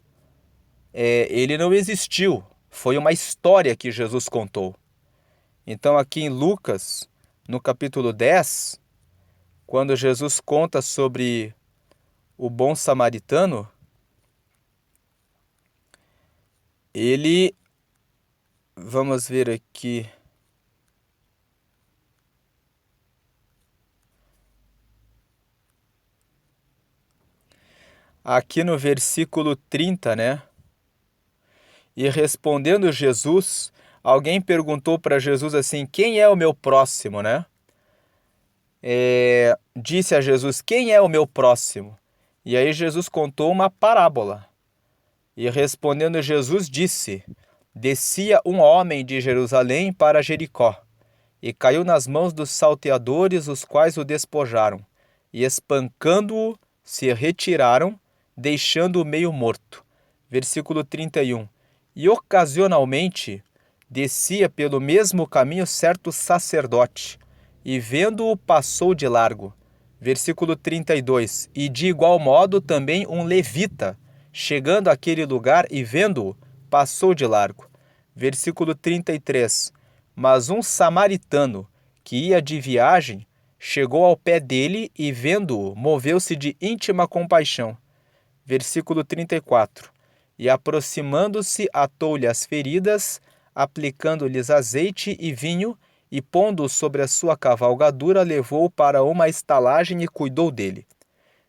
ele não existiu, foi uma história que Jesus contou. Então aqui em Lucas, no capítulo 10, quando Jesus conta sobre o bom samaritano, vamos ver aqui, aqui no versículo 30, né? E respondendo Jesus, alguém perguntou para Jesus assim, quem é o meu próximo, né? Disse a Jesus, quem é o meu próximo? E aí Jesus contou uma parábola. E respondendo Jesus disse, descia um homem de Jerusalém para Jericó, e caiu nas mãos dos salteadores, os quais o despojaram, e espancando-o, se retiraram, deixando-o meio morto. Versículo 31. E ocasionalmente descia pelo mesmo caminho certo sacerdote, e vendo-o passou de largo. Versículo 32. E de igual modo também um levita, chegando àquele lugar e vendo-o, passou de largo. Versículo 33. Mas um samaritano, que ia de viagem, chegou ao pé dele e, vendo-o, moveu-se de íntima compaixão. Versículo 34. E aproximando-se, atou-lhe as feridas, aplicando-lhes azeite e vinho, e pondo-o sobre a sua cavalgadura, levou-o para uma estalagem e cuidou dele.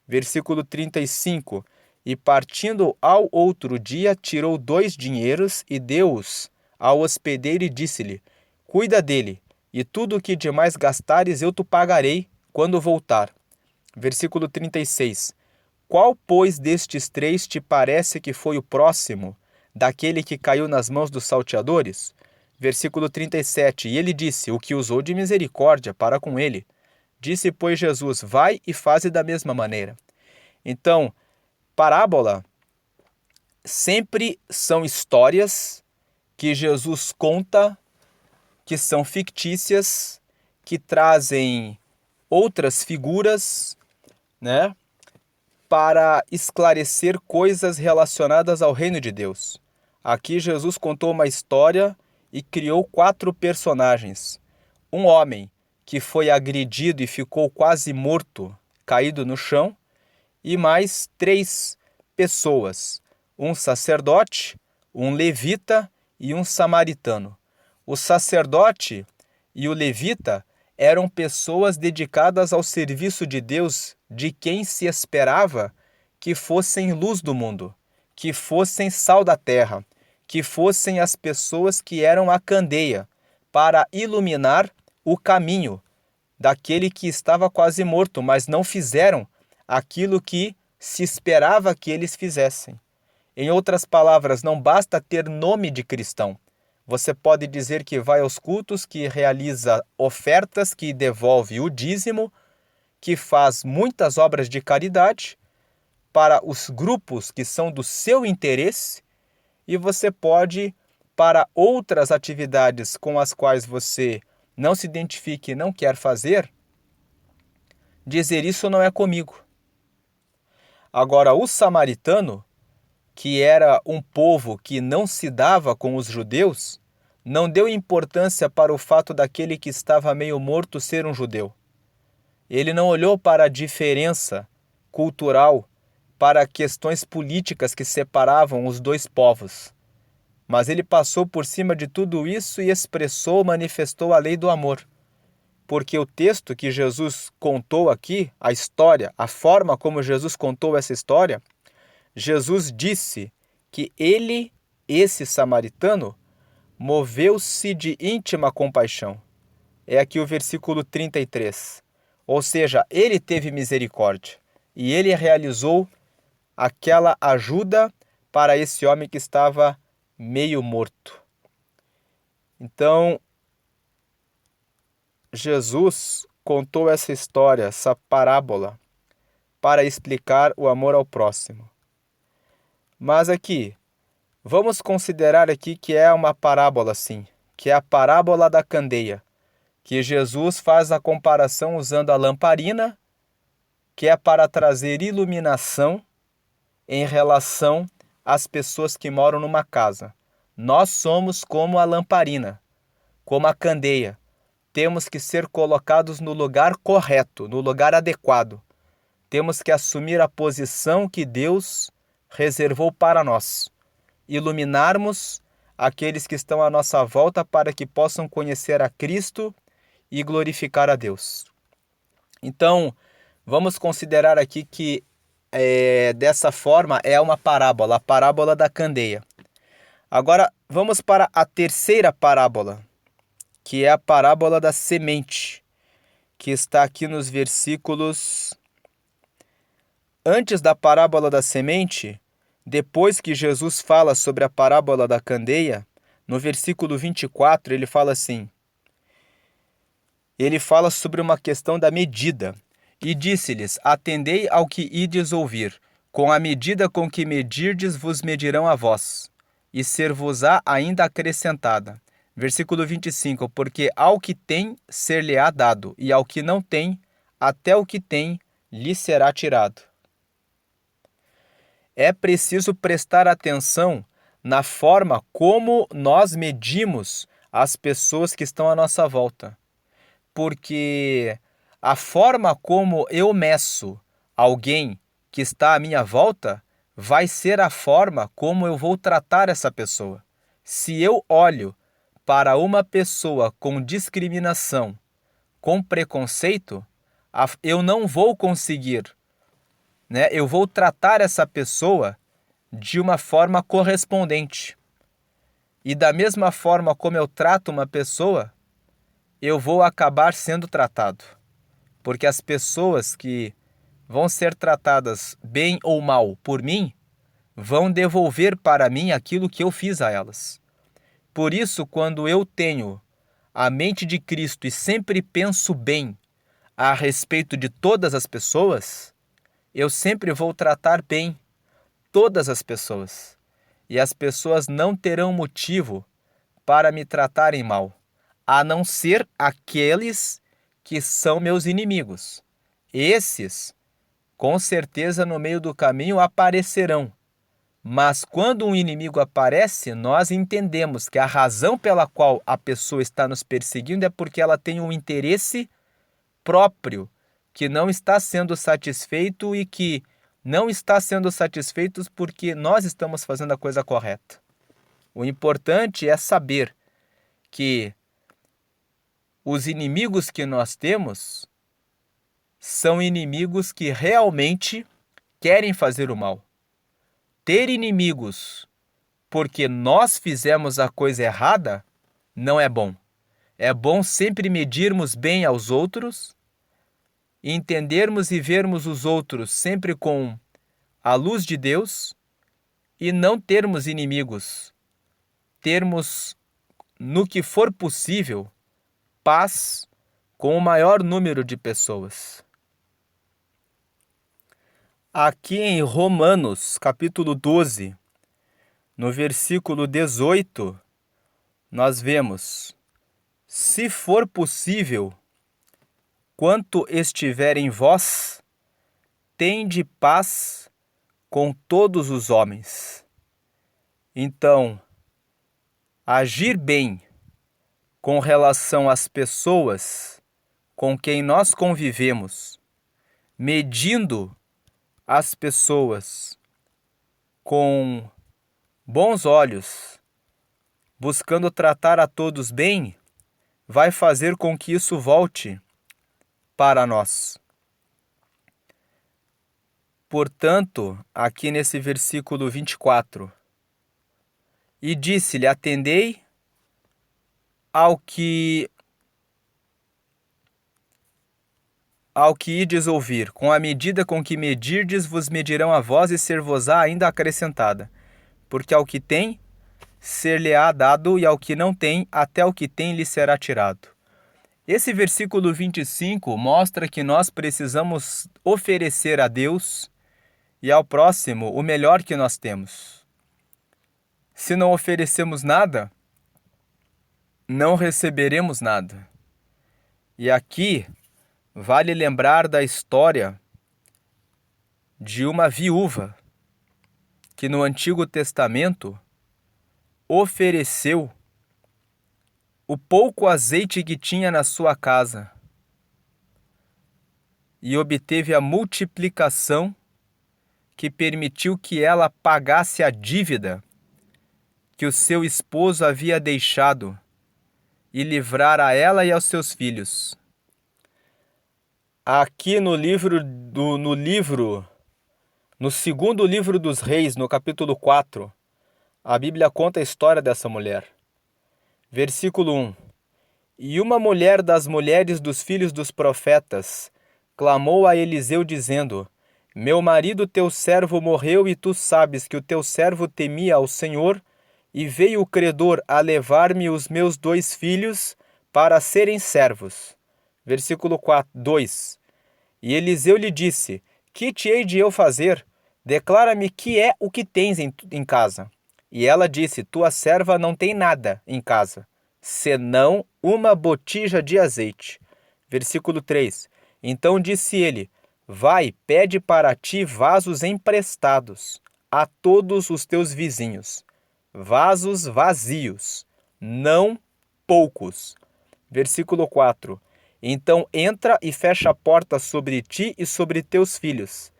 Versículo 35. E partindo ao outro dia, tirou 2 dinheiros e deu-os ao hospedeiro e disse-lhe, cuida dele, e tudo o que demais gastares eu te pagarei quando voltar. Versículo 36. Qual, pois, destes 3 te parece que foi o próximo daquele que caiu nas mãos dos salteadores? Versículo 37. E ele disse, o que usou de misericórdia para com ele. Disse, pois, Jesus, vai e faze da mesma maneira. Então, parábola sempre são histórias que Jesus conta, que são fictícias, que trazem outras figuras, né, para esclarecer coisas relacionadas ao reino de Deus. Aqui Jesus contou uma história e criou 4 personagens. Um homem que foi agredido e ficou quase morto, caído no chão, e mais 3 pessoas, um sacerdote, um levita e um samaritano. O sacerdote e o levita eram pessoas dedicadas ao serviço de Deus, de quem se esperava que fossem luz do mundo, que fossem sal da terra, que fossem as pessoas que eram a candeia para iluminar o caminho daquele que estava quase morto, mas não fizeram aquilo que se esperava que eles fizessem. Em outras palavras, não basta ter nome de cristão. Você pode dizer que vai aos cultos, que realiza ofertas, que devolve o dízimo, que faz muitas obras de caridade para os grupos que são do seu interesse, e você pode, para outras atividades com as quais você não se identifique e não quer fazer, dizer isso não é comigo. Agora, o samaritano, que era um povo que não se dava com os judeus, não deu importância para o fato daquele que estava meio morto ser um judeu. Ele não olhou para a diferença cultural, para questões políticas que separavam os dois povos. Mas ele passou por cima de tudo isso e expressou, manifestou a lei do amor. Porque o texto que Jesus contou aqui, a história, a forma como Jesus contou essa história, Jesus disse que ele, esse samaritano, moveu-se de íntima compaixão. É aqui o versículo 33. Ou seja, ele teve misericórdia e ele realizou aquela ajuda para esse homem que estava meio morto. Então, Jesus contou essa história, essa parábola, para explicar o amor ao próximo. Mas aqui, vamos considerar aqui que é uma parábola, sim, que é a parábola da candeia, que Jesus faz a comparação usando a lamparina, que é para trazer iluminação em relação às pessoas que moram numa casa. Nós somos como a lamparina, como a candeia. Temos que ser colocados no lugar correto, no lugar adequado. Temos que assumir a posição que Deus reservou para nós. Iluminarmos aqueles que estão à nossa volta para que possam conhecer a Cristo e glorificar a Deus. Então, vamos considerar aqui que dessa forma é uma parábola, a parábola da candeia. Agora, vamos para a terceira parábola, que é a parábola da semente, que está aqui nos versículos... Antes da parábola da semente, depois que Jesus fala sobre a parábola da candeia, no versículo 24, ele fala assim: ele fala sobre uma questão da medida. E disse-lhes: atendei ao que ides ouvir. Com a medida com que medirdes, vos medirão a vós, e ser-vos-á ainda acrescentada. Versículo 25, porque ao que tem, ser-lhe-á dado, e ao que não tem, até o que tem, lhe será tirado. É preciso prestar atenção na forma como nós medimos as pessoas que estão à nossa volta. Porque a forma como eu meço alguém que está à minha volta vai ser a forma como eu vou tratar essa pessoa. Se eu olho para uma pessoa com discriminação, com preconceito, eu não vou conseguir, eu vou tratar essa pessoa de uma forma correspondente. E da mesma forma como eu trato uma pessoa, eu vou acabar sendo tratado. Porque as pessoas que vão ser tratadas bem ou mal por mim, vão devolver para mim aquilo que eu fiz a elas. Por isso, quando eu tenho a mente de Cristo e sempre penso bem a respeito de todas as pessoas, eu sempre vou tratar bem todas as pessoas. E as pessoas não terão motivo para me tratarem mal, a não ser aqueles que são meus inimigos. Esses, com certeza, no meio do caminho aparecerão. Mas quando um inimigo aparece, nós entendemos que a razão pela qual a pessoa está nos perseguindo é porque ela tem um interesse próprio que não está sendo satisfeito e que não está sendo satisfeito porque nós estamos fazendo a coisa correta. O importante é saber que os inimigos que nós temos são inimigos que realmente querem fazer o mal. Ter inimigos porque nós fizemos a coisa errada não é bom. É bom sempre medirmos bem aos outros, entendermos e vermos os outros sempre com a luz de Deus e não termos inimigos. Termos, no que for possível, paz com o maior número de pessoas. Aqui em Romanos, capítulo 12, no versículo 18, nós vemos: se for possível, quanto estiver em vós, tende paz com todos os homens. Então, agir bem com relação às pessoas com quem nós convivemos, medindo as pessoas com bons olhos, buscando tratar a todos bem, vai fazer com que isso volte para nós. Portanto, aqui nesse versículo 24, e disse-lhe: atendei ao que ides ouvir, com a medida com que medirdes, vos medirão a vós e ser-vos-á ainda acrescentada. Porque ao que tem, ser-lhe-á dado, e ao que não tem, até o que tem lhe será tirado. Esse versículo 25 mostra que nós precisamos oferecer a Deus e ao próximo o melhor que nós temos. Se não oferecemos nada, não receberemos nada. E aqui vale lembrar da história de uma viúva que no Antigo Testamento ofereceu o pouco azeite que tinha na sua casa e obteve a multiplicação que permitiu que ela pagasse a dívida que o seu esposo havia deixado e livrar a ela e aos seus filhos. Aqui no segundo livro dos Reis, no capítulo 4, a Bíblia conta a história dessa mulher. Versículo 1. E uma mulher das mulheres dos filhos dos profetas clamou a Eliseu dizendo: meu marido teu servo morreu, e tu sabes que o teu servo temia ao Senhor, e veio o credor a levar-me os meus 2 filhos para serem servos. Versículo 2. E Eliseu lhe disse: que te hei de eu fazer? Declara-me que é o que tens em casa. E ela disse: tua serva não tem nada em casa, senão uma botija de azeite. Versículo 3. Então disse ele: vai, pede para ti vasos emprestados a todos os teus vizinhos, vasos vazios, não poucos. Versículo 4. Então entra e fecha a porta sobre ti e sobre teus filhos,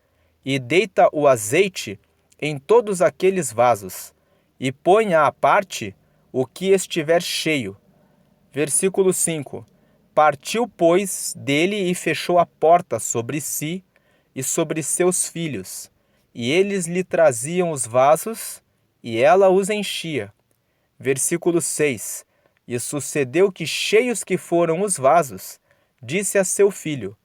e deita o azeite em todos aqueles vasos, e ponha à parte o que estiver cheio. Versículo 5. Partiu, pois, dele e fechou a porta sobre si e sobre seus filhos, e eles lhe traziam os vasos, e ela os enchia. Versículo 6. E sucedeu que, cheios que foram os vasos, disse a seu filho: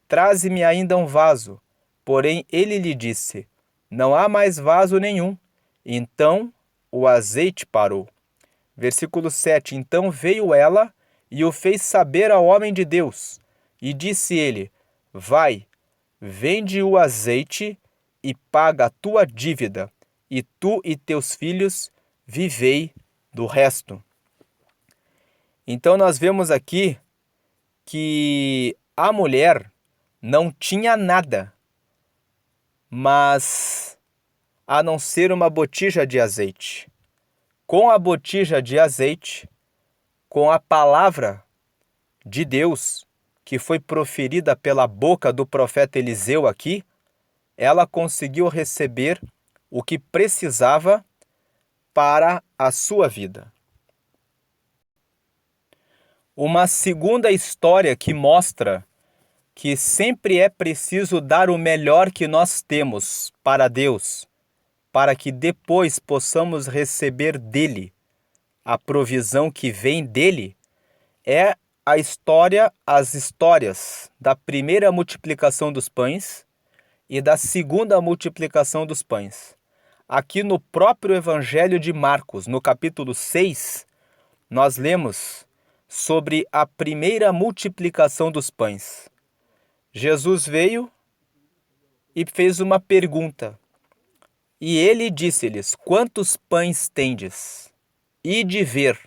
traze-me ainda um vaso. Porém ele lhe disse: não há mais vaso nenhum. Então o azeite parou. Versículo 7. Então veio ela e o fez saber ao homem de Deus. E disse ele: vai, vende o azeite e paga a tua dívida, e tu e teus filhos vivei do resto. Então nós vemos aqui que a mulher não tinha nada, mas a não ser uma botija de azeite. Com a botija de azeite, com a palavra de Deus, que foi proferida pela boca do profeta Eliseu aqui, ela conseguiu receber o que precisava para a sua vida. Uma segunda história que mostra que sempre é preciso dar o melhor que nós temos para Deus, para que depois possamos receber dele a provisão que vem dele, é as histórias da primeira multiplicação dos pães e da segunda multiplicação dos pães. Aqui no próprio Evangelho de Marcos, no capítulo 6, nós lemos sobre a primeira multiplicação dos pães. Jesus veio e fez uma pergunta. E ele disse-lhes: quantos pães tendes? Ide ver.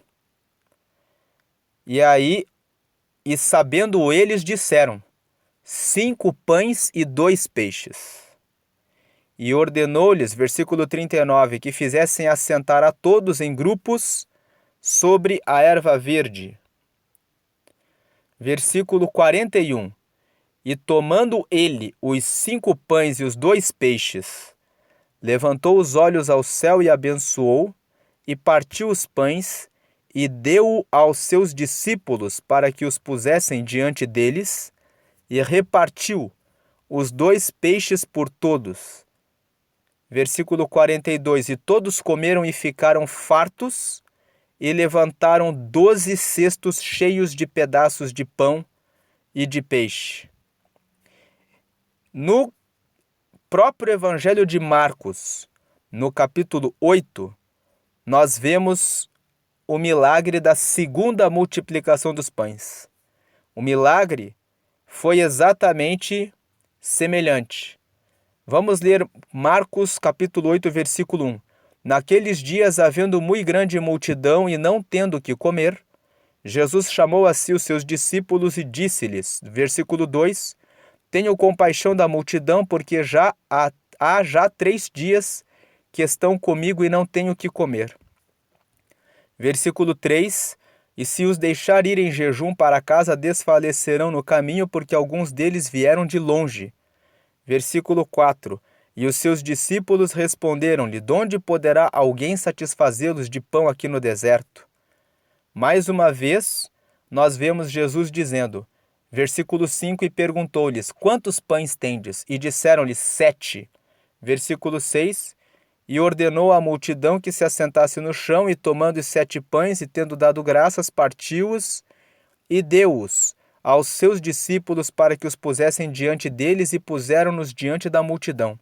E sabendo eles, disseram: 5 pães e 2 peixes. E ordenou-lhes, versículo 39, que fizessem assentar a todos em grupos sobre a erva verde. Versículo 41. E tomando ele os 5 pães e os 2 peixes, levantou os olhos ao céu e abençoou, e partiu os pães, e deu-o aos seus discípulos para que os pusessem diante deles, e repartiu os 2 peixes por todos. Versículo 42. E todos comeram e ficaram fartos, e levantaram 12 cestos cheios de pedaços de pão e de peixe. No próprio Evangelho de Marcos, no capítulo 8, nós vemos o milagre da segunda multiplicação dos pães. O milagre foi exatamente semelhante. Vamos ler Marcos capítulo 8, versículo 1. Naqueles dias, havendo muito grande multidão e não tendo o que comer, Jesus chamou a si os seus discípulos e disse-lhes, versículo 2, tenho compaixão da multidão, porque há já 3 dias que estão comigo e não tenho o que comer. Versículo 3, e se os deixar ir em jejum para casa, desfalecerão no caminho, porque alguns deles vieram de longe. Versículo 4, e os seus discípulos responderam-lhe, donde poderá alguém satisfazê-los de pão aqui no deserto? Mais uma vez, nós vemos Jesus dizendo, versículo 5, e perguntou-lhes, quantos pães tendes? E disseram-lhe, 7. Versículo 6, e ordenou à multidão que se assentasse no chão, e tomando os 7 pães, e tendo dado graças, partiu-os, e deu-os aos seus discípulos para que os pusessem diante deles, e puseram-nos diante da multidão.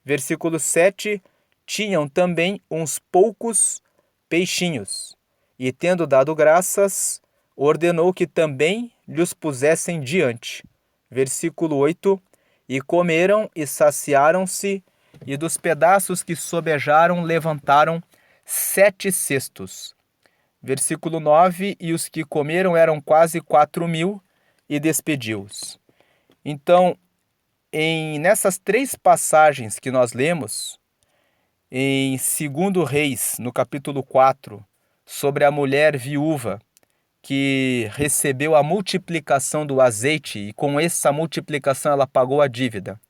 Versículo 7, tinham também uns poucos peixinhos, e tendo dado graças, ordenou que também lhes pusessem diante. Versículo 8, e comeram e saciaram-se, e dos pedaços que sobejaram levantaram 7 cestos. Versículo 9, e os que comeram eram quase 4.000, e despediu-os. Então, nessas 3 passagens que nós lemos, em 2 Reis, no capítulo 4, sobre a mulher viúva que recebeu a multiplicação do azeite e com essa multiplicação ela pagou a dívida.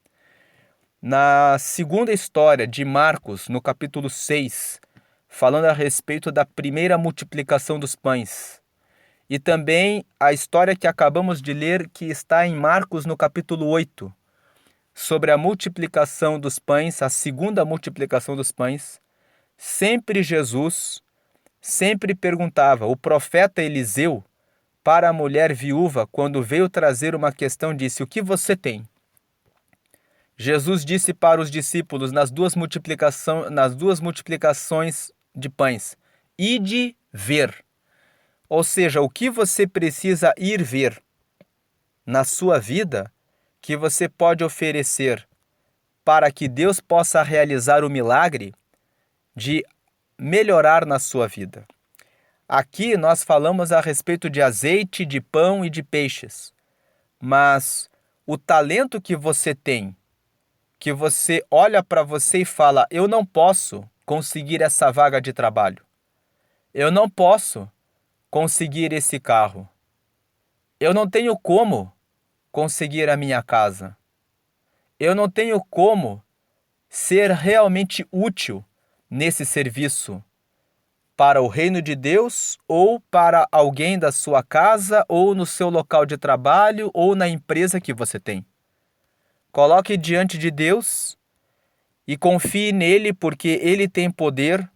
Na segunda história de Marcos, no capítulo 6, falando a respeito da primeira multiplicação dos pães. E também a história que acabamos de ler, que está em Marcos, no capítulo 8, sobre a multiplicação dos pães, a segunda multiplicação dos pães. Jesus sempre perguntava, o profeta Eliseu, para a mulher viúva, quando veio trazer uma questão, disse, o que você tem? Jesus disse para os discípulos nas duas multiplicações de pães, ide ver. Ou seja, o que você precisa ir ver na sua vida que você pode oferecer para que Deus possa realizar o milagre de melhorar na sua vida. Aqui nós falamos a respeito de azeite, de pão e de peixes, mas o talento que você tem, que você olha para você e fala, eu não posso conseguir essa vaga de trabalho, eu não posso conseguir esse carro, eu não tenho como conseguir a minha casa, eu não tenho como ser realmente útil nesse serviço para o reino de Deus ou para alguém da sua casa ou no seu local de trabalho ou na empresa que você tem. Coloque diante de Deus e confie nele, porque ele tem poder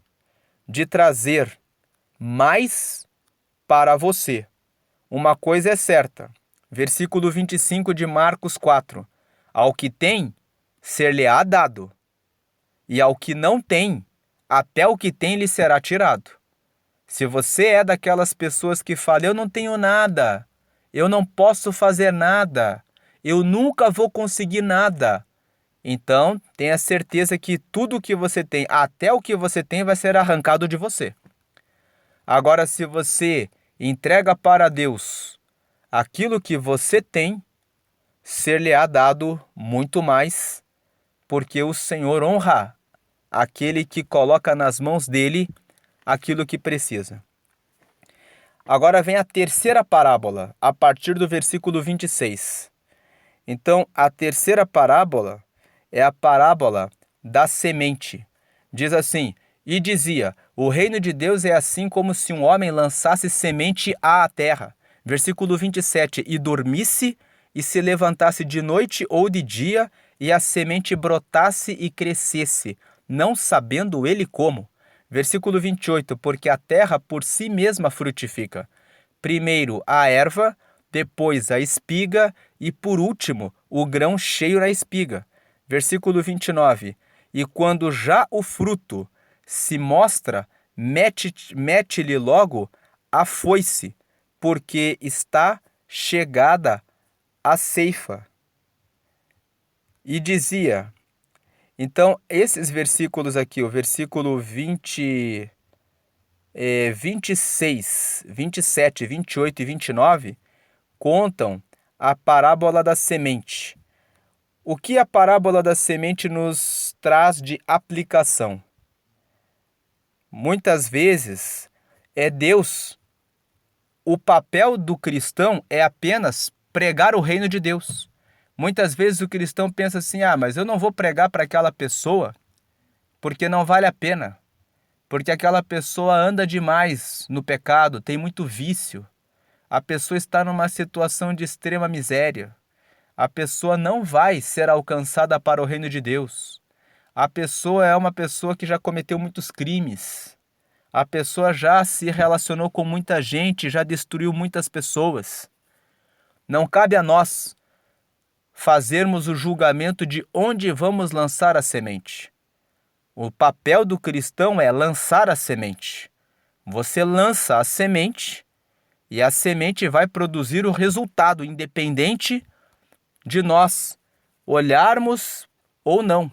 de trazer mais para você. Uma coisa é certa, versículo 25 de Marcos 4, ao que tem, ser-lhe-á dado, e ao que não tem, até o que tem lhe será tirado. Se você é daquelas pessoas que falam, eu não tenho nada, eu não posso fazer nada, eu nunca vou conseguir nada, então tenha certeza que tudo o que você tem, até o que você tem, vai ser arrancado de você. Agora, se você entrega para Deus aquilo que você tem, ser-lhe-á dado muito mais, porque o Senhor honra aquele que coloca nas mãos dele aquilo que precisa. Agora vem a terceira parábola, a partir do versículo 26. Então, a terceira parábola é a parábola da semente. Diz assim: e dizia, o reino de Deus é assim como se um homem lançasse semente à terra. Versículo 27, e dormisse, e se levantasse de noite ou de dia, e a semente brotasse e crescesse, não sabendo ele como. Versículo 28, porque a terra por si mesma frutifica. Primeiro a erva, depois a espiga e por último o grão cheio na espiga. Versículo 29, e quando já o fruto se mostra, mete-lhe logo a foice, porque está chegada a ceifa. E dizia, então esses versículos aqui, o versículo 26, 27, 28 e 29, contam a parábola da semente. O que a parábola da semente nos traz de aplicação? Muitas vezes é Deus. O papel do cristão é apenas pregar o reino de Deus. Muitas vezes o cristão pensa assim: mas eu não vou pregar para aquela pessoa porque não vale a pena. Porque aquela pessoa anda demais no pecado, tem muito vício. A pessoa está numa situação de extrema miséria. A pessoa não vai ser alcançada para o reino de Deus. A pessoa é uma pessoa que já cometeu muitos crimes. A pessoa já se relacionou com muita gente, já destruiu muitas pessoas. Não cabe a nós fazermos o julgamento de onde vamos lançar a semente. O papel do cristão é lançar a semente. Você lança a semente e a semente vai produzir o resultado, independente de nós olharmos ou não.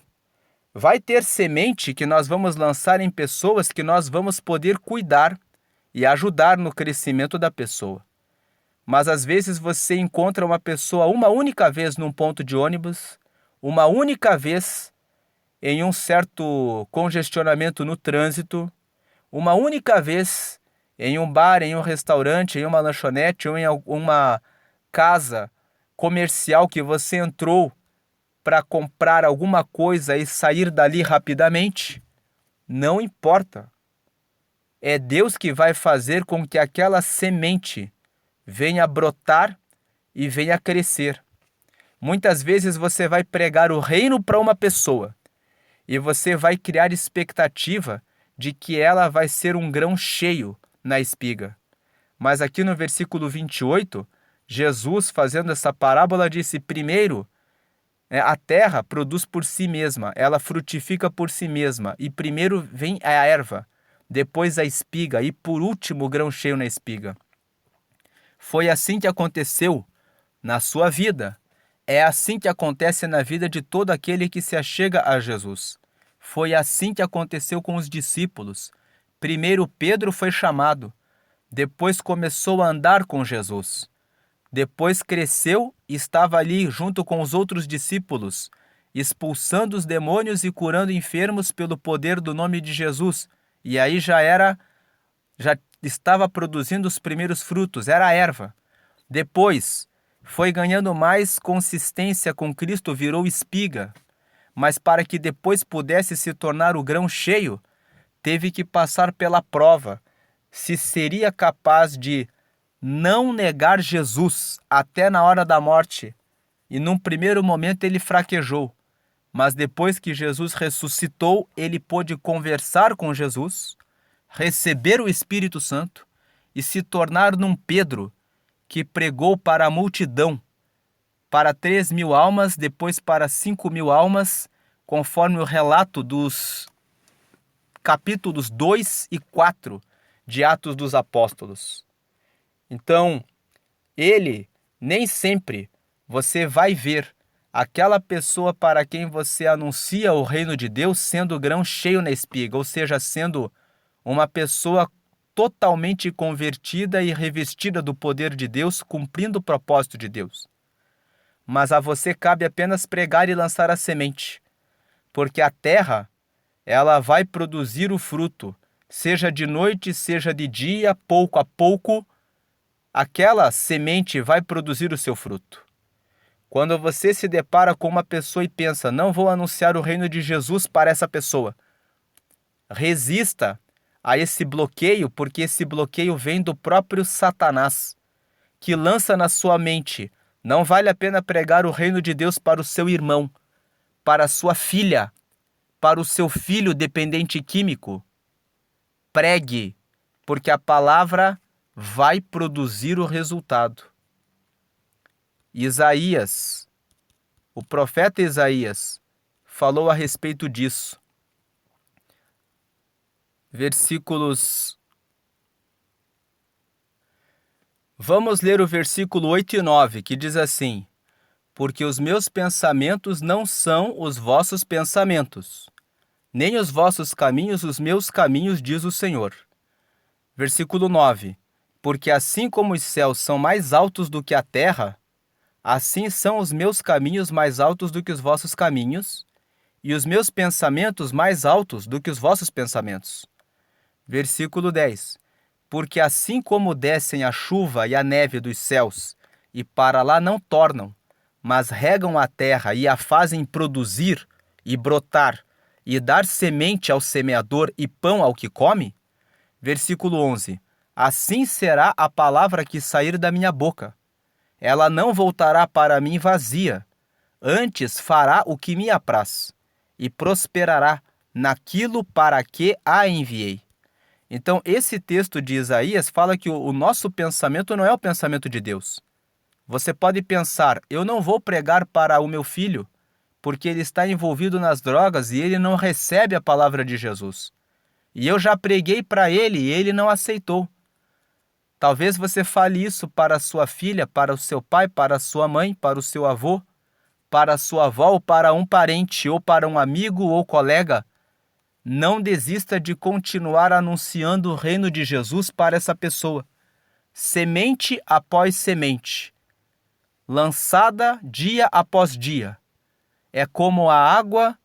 Vai ter semente que nós vamos lançar em pessoas que nós vamos poder cuidar e ajudar no crescimento da pessoa. Mas às vezes você encontra uma pessoa uma única vez num ponto de ônibus, uma única vez em um certo congestionamento no trânsito, uma única vez em um bar, em um restaurante, em uma lanchonete ou em alguma casa comercial que você entrou para comprar alguma coisa e sair dali rapidamente. Não importa. É Deus que vai fazer com que aquela semente venha brotar e venha crescer. Muitas vezes você vai pregar o reino para uma pessoa e você vai criar expectativa de que ela vai ser um grão cheio na espiga. Mas aqui no versículo 28, Jesus, fazendo essa parábola, disse: primeiro, a terra produz por si mesma, ela frutifica por si mesma, e primeiro vem a erva, depois a espiga e por último o grão cheio na espiga. Foi assim que aconteceu na sua vida. É assim que acontece na vida de todo aquele que se achega a Jesus. Foi assim que aconteceu com os discípulos. Primeiro Pedro foi chamado, depois começou a andar com Jesus. Depois cresceu e estava ali junto com os outros discípulos, expulsando os demônios e curando enfermos pelo poder do nome de Jesus. E aí já estava produzindo os primeiros frutos, era a erva. Depois foi ganhando mais consistência com Cristo, virou espiga. Mas para que depois pudesse se tornar o grão cheio, teve que passar pela prova, se seria capaz de não negar Jesus até na hora da morte. E num primeiro momento ele fraquejou, mas depois que Jesus ressuscitou, ele pôde conversar com Jesus, receber o Espírito Santo e se tornar num Pedro que pregou para a multidão, para 3.000 almas, depois para 5.000 almas, conforme o relato dos capítulos 2 e 4 de Atos dos Apóstolos. Então, nem sempre você vai ver aquela pessoa para quem você anuncia o reino de Deus sendo grão cheio na espiga, ou seja, sendo uma pessoa totalmente convertida e revestida do poder de Deus, cumprindo o propósito de Deus. mas a você cabe apenas pregar e lançar a semente, porque a terra, ela vai produzir o fruto, seja de noite, seja de dia, pouco a pouco, aquela semente vai produzir o seu fruto. Quando você se depara com uma pessoa e pensa, não vou anunciar o reino de Jesus para essa pessoa, resista a esse bloqueio, porque esse bloqueio vem do próprio Satanás, que lança na sua mente, não vale a pena pregar o reino de Deus para o seu irmão, para a sua filha, para o seu filho dependente químico. Pregue, porque a palavra vai produzir o resultado. Isaías, o profeta Isaías, falou a respeito disso. Vamos ler o versículo 8 e 9, que diz assim: porque os meus pensamentos não são os vossos pensamentos, nem os vossos caminhos os meus caminhos, diz o Senhor. Versículo 9: porque assim como os céus são mais altos do que a terra, assim são os meus caminhos mais altos do que os vossos caminhos, e os meus pensamentos mais altos do que os vossos pensamentos. Versículo 10: porque assim como descem a chuva e a neve dos céus, e para lá não tornam, mas regam a terra e a fazem produzir e brotar, e dar semente ao semeador e pão ao que come. Versículo 11: assim será a palavra que sair da minha boca. Ela não voltará para mim vazia, antes fará o que me apraz, e prosperará naquilo para que a enviei. Então, esse texto de Isaías fala que o nosso pensamento não é o pensamento de Deus. Você pode pensar, eu não vou pregar para o meu filho, porque ele está envolvido nas drogas e ele não recebe a palavra de Jesus. E eu já preguei para ele e ele não aceitou. Talvez você fale isso para a sua filha, para o seu pai, para a sua mãe, para o seu avô, para a sua avó, ou para um parente, ou para um amigo ou colega. Não desista de continuar anunciando o reino de Jesus para essa pessoa. Semente após semente, lançada dia após dia. É como a água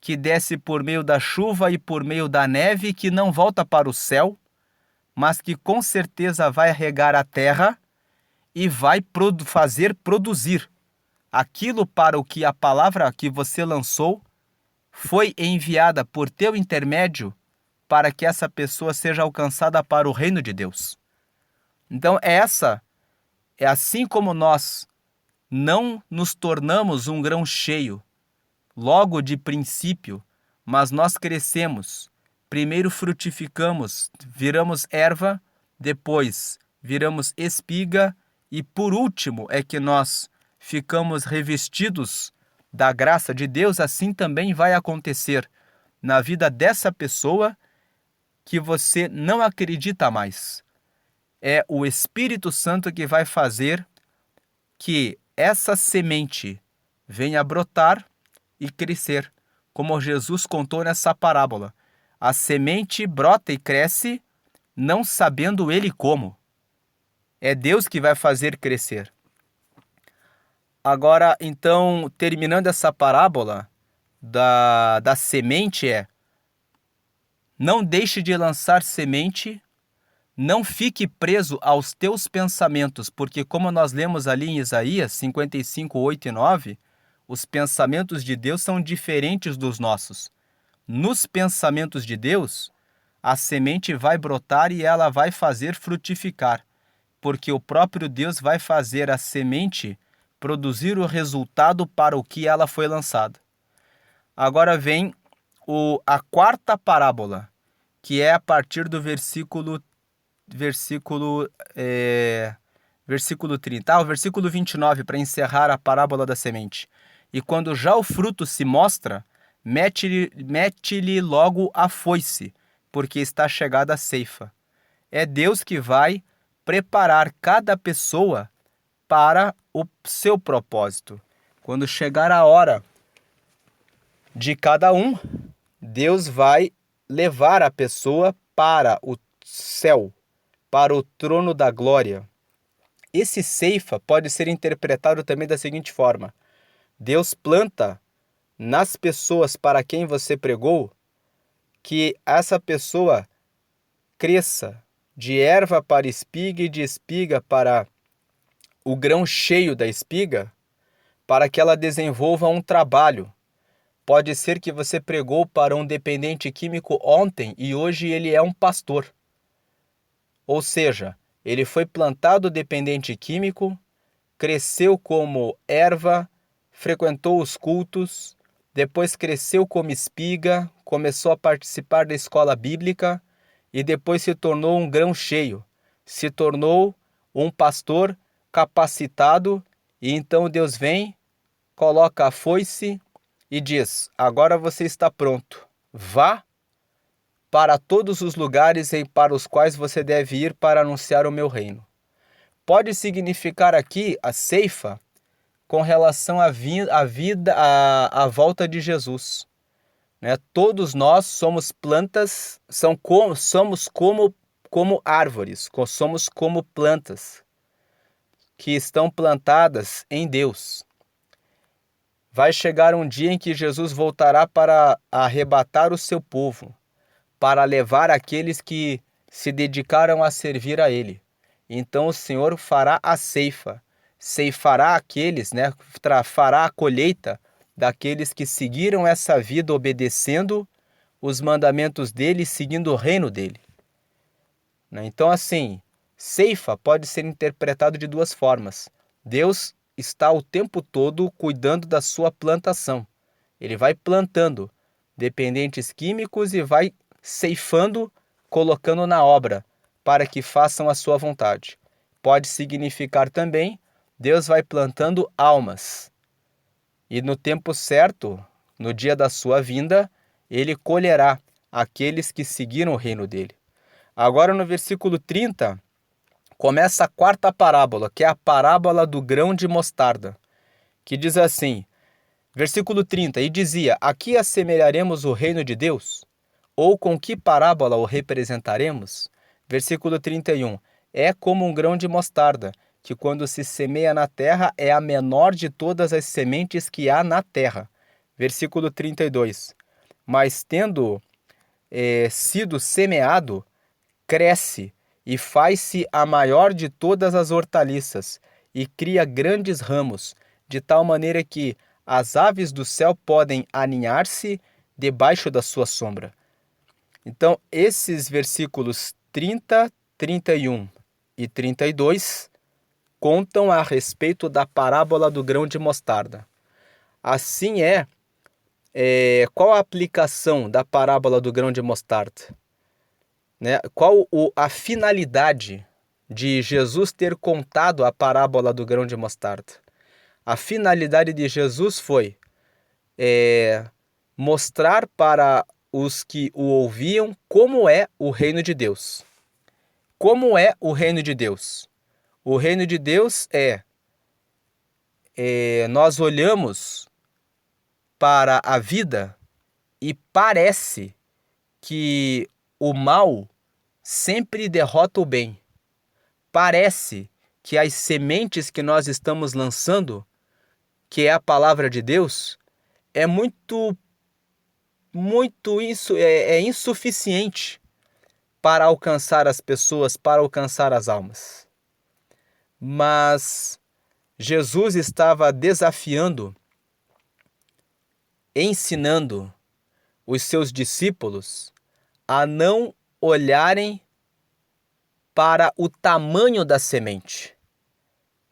que desce por meio da chuva e por meio da neve, que não volta para o céu, mas que com certeza vai regar a terra e vai fazer produzir aquilo para o que a palavra que você lançou foi enviada por teu intermédio, para que essa pessoa seja alcançada para o reino de Deus. Então é assim como nós não nos tornamos um grão cheio logo de princípio, mas nós crescemos. Primeiro frutificamos, viramos erva, depois viramos espiga e por último é que nós ficamos revestidos da graça de Deus. Assim também vai acontecer na vida dessa pessoa que você não acredita mais. É o Espírito Santo que vai fazer que essa semente venha brotar e crescer, como Jesus contou nessa parábola. A semente brota e cresce, não sabendo ele como. É Deus que vai fazer crescer. Agora, então, terminando essa parábola da semente, não deixe de lançar semente, não fique preso aos teus pensamentos, porque como nós lemos ali em Isaías 55, 8 e 9, os pensamentos de Deus são diferentes dos nossos. Nos pensamentos de Deus, a semente vai brotar e ela vai fazer frutificar, porque o próprio Deus vai fazer a semente produzir o resultado para o que ela foi lançada. Agora vem a quarta parábola, que é a partir do versículo 30. O versículo 29, para encerrar a parábola da semente. E quando já o fruto se mostra, mete-lhe logo a foice, porque está chegada a ceifa. É Deus que vai preparar cada pessoa para o seu propósito. Quando chegar a hora de cada um, Deus vai levar a pessoa para o céu, para o trono da glória. esse ceifa pode ser interpretado também da seguinte forma: Deus planta nas pessoas para quem você pregou que essa pessoa cresça de erva para espiga e de espiga para o grão cheio da espiga, para que ela desenvolva um trabalho. Pode ser que você pregou para um dependente químico ontem e hoje ele é um pastor. Ou seja, ele foi plantado dependente químico, cresceu como erva, frequentou os cultos, depois cresceu como espiga, começou a participar da escola bíblica e depois se tornou um grão cheio, se tornou um pastor capacitado e então Deus vem, coloca a foice e diz: agora você está pronto, vá para todos os lugares para os quais você deve ir para anunciar o meu reino. Pode significar aqui a ceifa com relação à à volta de Jesus, né? Todos nós somos plantas, somos como árvores, somos como plantas que estão plantadas em Deus. Vai chegar um dia em que Jesus voltará para arrebatar o seu povo, para levar aqueles que se dedicaram a servir a Ele. Então o Senhor fará a ceifa, ceifará aqueles, né? Fará a colheita daqueles que seguiram essa vida obedecendo os mandamentos dele, seguindo o reino dele. Então assim, ceifa pode ser interpretado de duas formas. Deus está o tempo todo cuidando da sua plantação. Ele vai plantando dependentes químicos e vai ceifando, colocando na obra, para que façam a sua vontade. Pode significar também, Deus vai plantando almas. E no tempo certo, no dia da sua vinda, ele colherá aqueles que seguiram o reino dele. Agora no versículo 30, começa a quarta parábola, que é a parábola do grão de mostarda, que diz assim, versículo 30, e dizia: aqui assemelharemos o reino de Deus? Ou com que parábola o representaremos? Versículo 31, é como um grão de mostarda, que quando se semeia na terra é a menor de todas as sementes que há na terra. Versículo 32, mas tendo sido semeado, cresce e faz-se a maior de todas as hortaliças e cria grandes ramos, de tal maneira que as aves do céu podem aninhar-se debaixo da sua sombra. Então, esses versículos 30, 31 e 32 contam a respeito da parábola do grão de mostarda. Assim qual a aplicação da parábola do grão de mostarda? Né? Qual a finalidade de Jesus ter contado a parábola do grão de mostarda? A finalidade de Jesus foi mostrar para os que o ouviam como é o reino de Deus. Como é o reino de Deus? O reino de Deus nós olhamos para a vida e parece que o mal sempre derrota o bem. Parece que as sementes que nós estamos lançando, que é a palavra de Deus, é insuficiente para alcançar as pessoas, para alcançar as almas. Mas Jesus estava desafiando, ensinando os seus discípulos a não olharem para o tamanho da semente,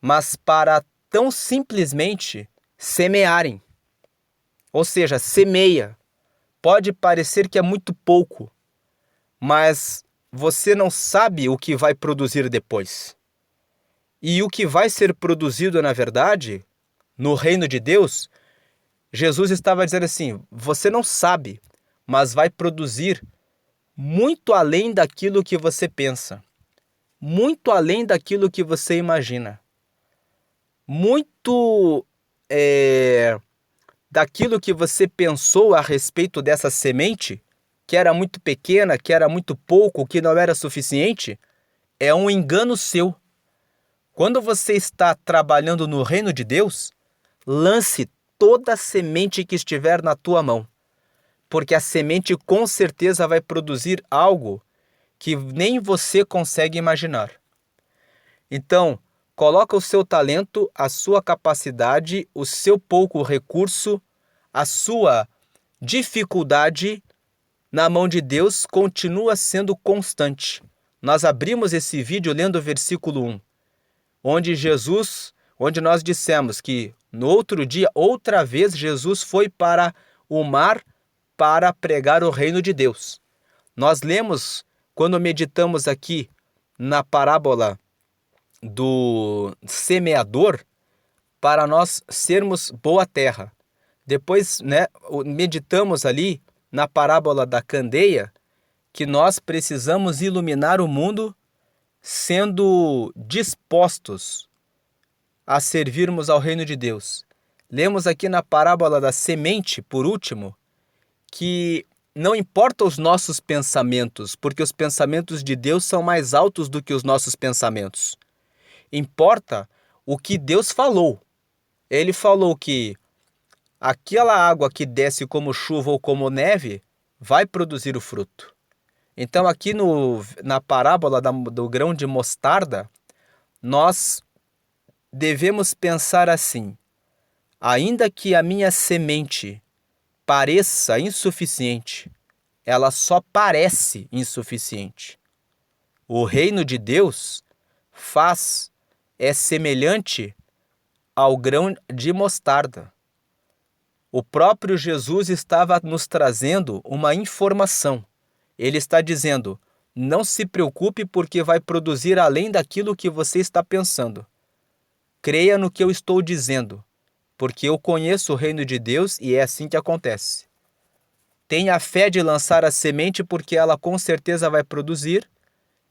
mas para tão simplesmente semearem. Ou seja, semeia. Pode parecer que é muito pouco, mas você não sabe o que vai produzir depois. E o que vai ser produzido, na verdade, no reino de Deus, Jesus estava dizendo assim, você não sabe, mas vai produzir muito além daquilo que você pensa, muito além daquilo que você imagina, muito daquilo que você pensou a respeito dessa semente, que era muito pequena, que era muito pouco, que não era suficiente, é um engano seu. Quando você está trabalhando no reino de Deus, lance toda a semente que estiver na tua mão, porque a semente com certeza vai produzir algo que nem você consegue imaginar. Então, coloca o seu talento, a sua capacidade, o seu pouco recurso, a sua dificuldade na mão de Deus, continua sendo constante. Nós abrimos esse vídeo lendo o versículo 1, onde nós dissemos que no outro dia, outra vez, Jesus foi para o mar para pregar o reino de Deus. Nós lemos, quando meditamos aqui na parábola do semeador, para nós sermos boa terra. Depois, meditamos ali na parábola da candeia, que nós precisamos iluminar o mundo sendo dispostos a servirmos ao reino de Deus. Lemos aqui na parábola da semente, por último, que não importa os nossos pensamentos, porque os pensamentos de Deus são mais altos do que os nossos pensamentos. Importa o que Deus falou. Ele falou que aquela água que desce como chuva ou como neve vai produzir o fruto. Então aqui na parábola do grão de mostarda, nós devemos pensar assim: ainda que a minha semente pareça insuficiente, ela só parece insuficiente. O reino de Deus é semelhante ao grão de mostarda. O próprio Jesus estava nos trazendo uma informação. Ele está dizendo: não se preocupe, porque vai produzir além daquilo que você está pensando. Creia no que eu estou dizendo, porque eu conheço o reino de Deus e é assim que acontece. Tenha a fé de lançar a semente, porque ela com certeza vai produzir,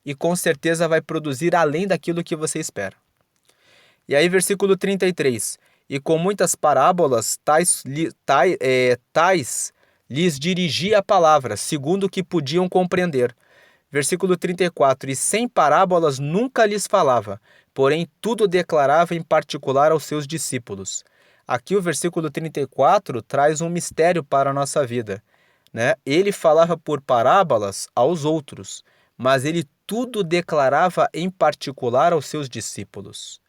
e com certeza vai produzir além daquilo que você espera. E aí, versículo 33. E com muitas parábolas, tais lhes dirigia a palavra, segundo o que podiam compreender. Versículo 34. E sem parábolas nunca lhes falava, porém tudo declarava em particular aos seus discípulos. Aqui o versículo 34 traz um mistério para a nossa vida, né? Ele falava por parábolas aos outros, mas ele tudo declarava em particular aos seus discípulos.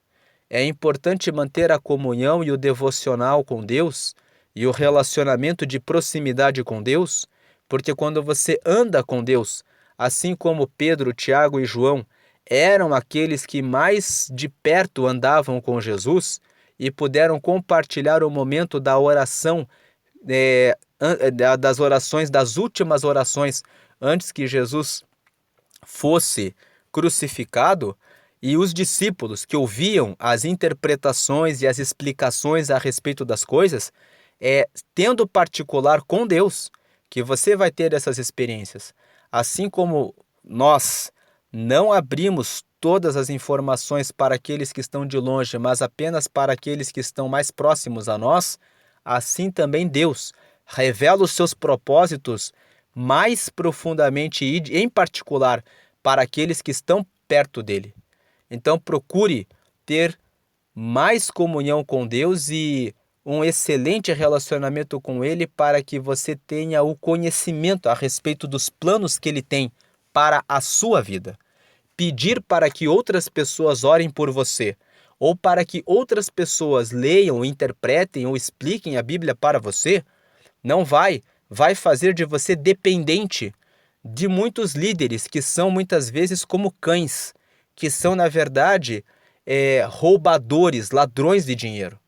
É importante manter a comunhão e o devocional com Deus e o relacionamento de proximidade com Deus, porque quando você anda com Deus, assim como Pedro, Tiago e João eram aqueles que mais de perto andavam com Jesus e puderam compartilhar o momento da oração, das últimas orações antes que Jesus fosse crucificado, e os discípulos que ouviam as interpretações e as explicações a respeito das coisas, tendo particular com Deus, que você vai ter essas experiências. Assim como nós não abrimos todas as informações para aqueles que estão de longe, mas apenas para aqueles que estão mais próximos a nós, assim também Deus revela os seus propósitos mais profundamente e em particular para aqueles que estão perto dele. Então procure ter mais comunhão com Deus e um excelente relacionamento com Ele, para que você tenha o conhecimento a respeito dos planos que Ele tem para a sua vida. Pedir para que outras pessoas orem por você, ou para que outras pessoas leiam, interpretem ou expliquem a Bíblia para você, não vai fazer de você dependente de muitos líderes que são muitas vezes como cães, que são, na verdade, roubadores, ladrões de dinheiro.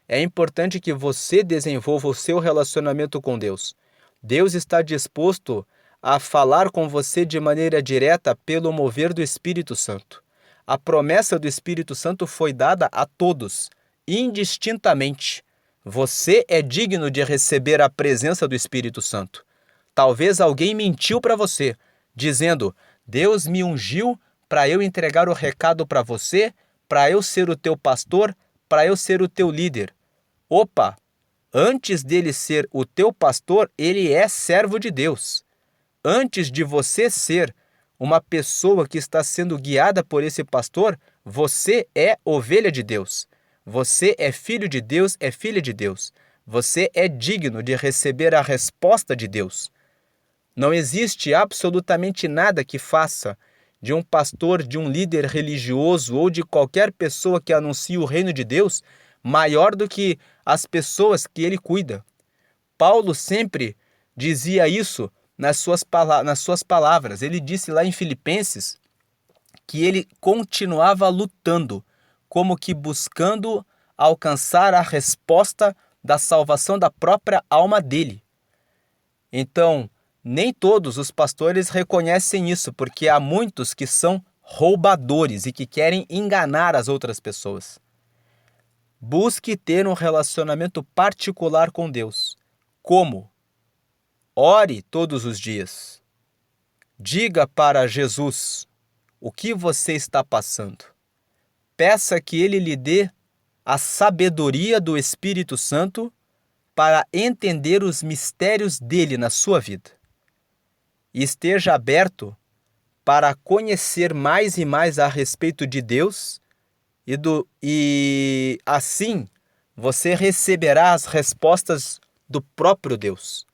É importante que você desenvolva o seu relacionamento com Deus. Deus está disposto a falar com você de maneira direta pelo mover do Espírito Santo. A promessa do Espírito Santo foi dada a todos, indistintamente. Você é digno de receber a presença do Espírito Santo. Talvez alguém mentiu para você, dizendo: Deus me ungiu para eu entregar o recado para você, para eu ser o teu pastor, para eu ser o teu líder. Opa! Antes dele ser o teu pastor, ele é servo de Deus. Antes de você ser uma pessoa que está sendo guiada por esse pastor, você é ovelha de Deus. Você é filho de Deus, é filha de Deus. Você é digno de receber a resposta de Deus. Não existe absolutamente nada que faça de um pastor, de um líder religioso ou de qualquer pessoa que anuncie o reino de Deus maior do que as pessoas que ele cuida. Paulo sempre dizia isso nas suas palavras. Ele disse lá em Filipenses que ele continuava lutando, como que buscando alcançar a resposta da salvação da própria alma dele. Então, nem todos os pastores reconhecem isso, porque há muitos que são roubadores e que querem enganar as outras pessoas. Busque ter um relacionamento particular com Deus. Como? Ore todos os dias. Diga para Jesus o que você está passando. Peça que Ele lhe dê a sabedoria do Espírito Santo para entender os mistérios dele na sua vida. E esteja aberto para conhecer mais e mais a respeito de Deus e assim você receberá as respostas do próprio Deus.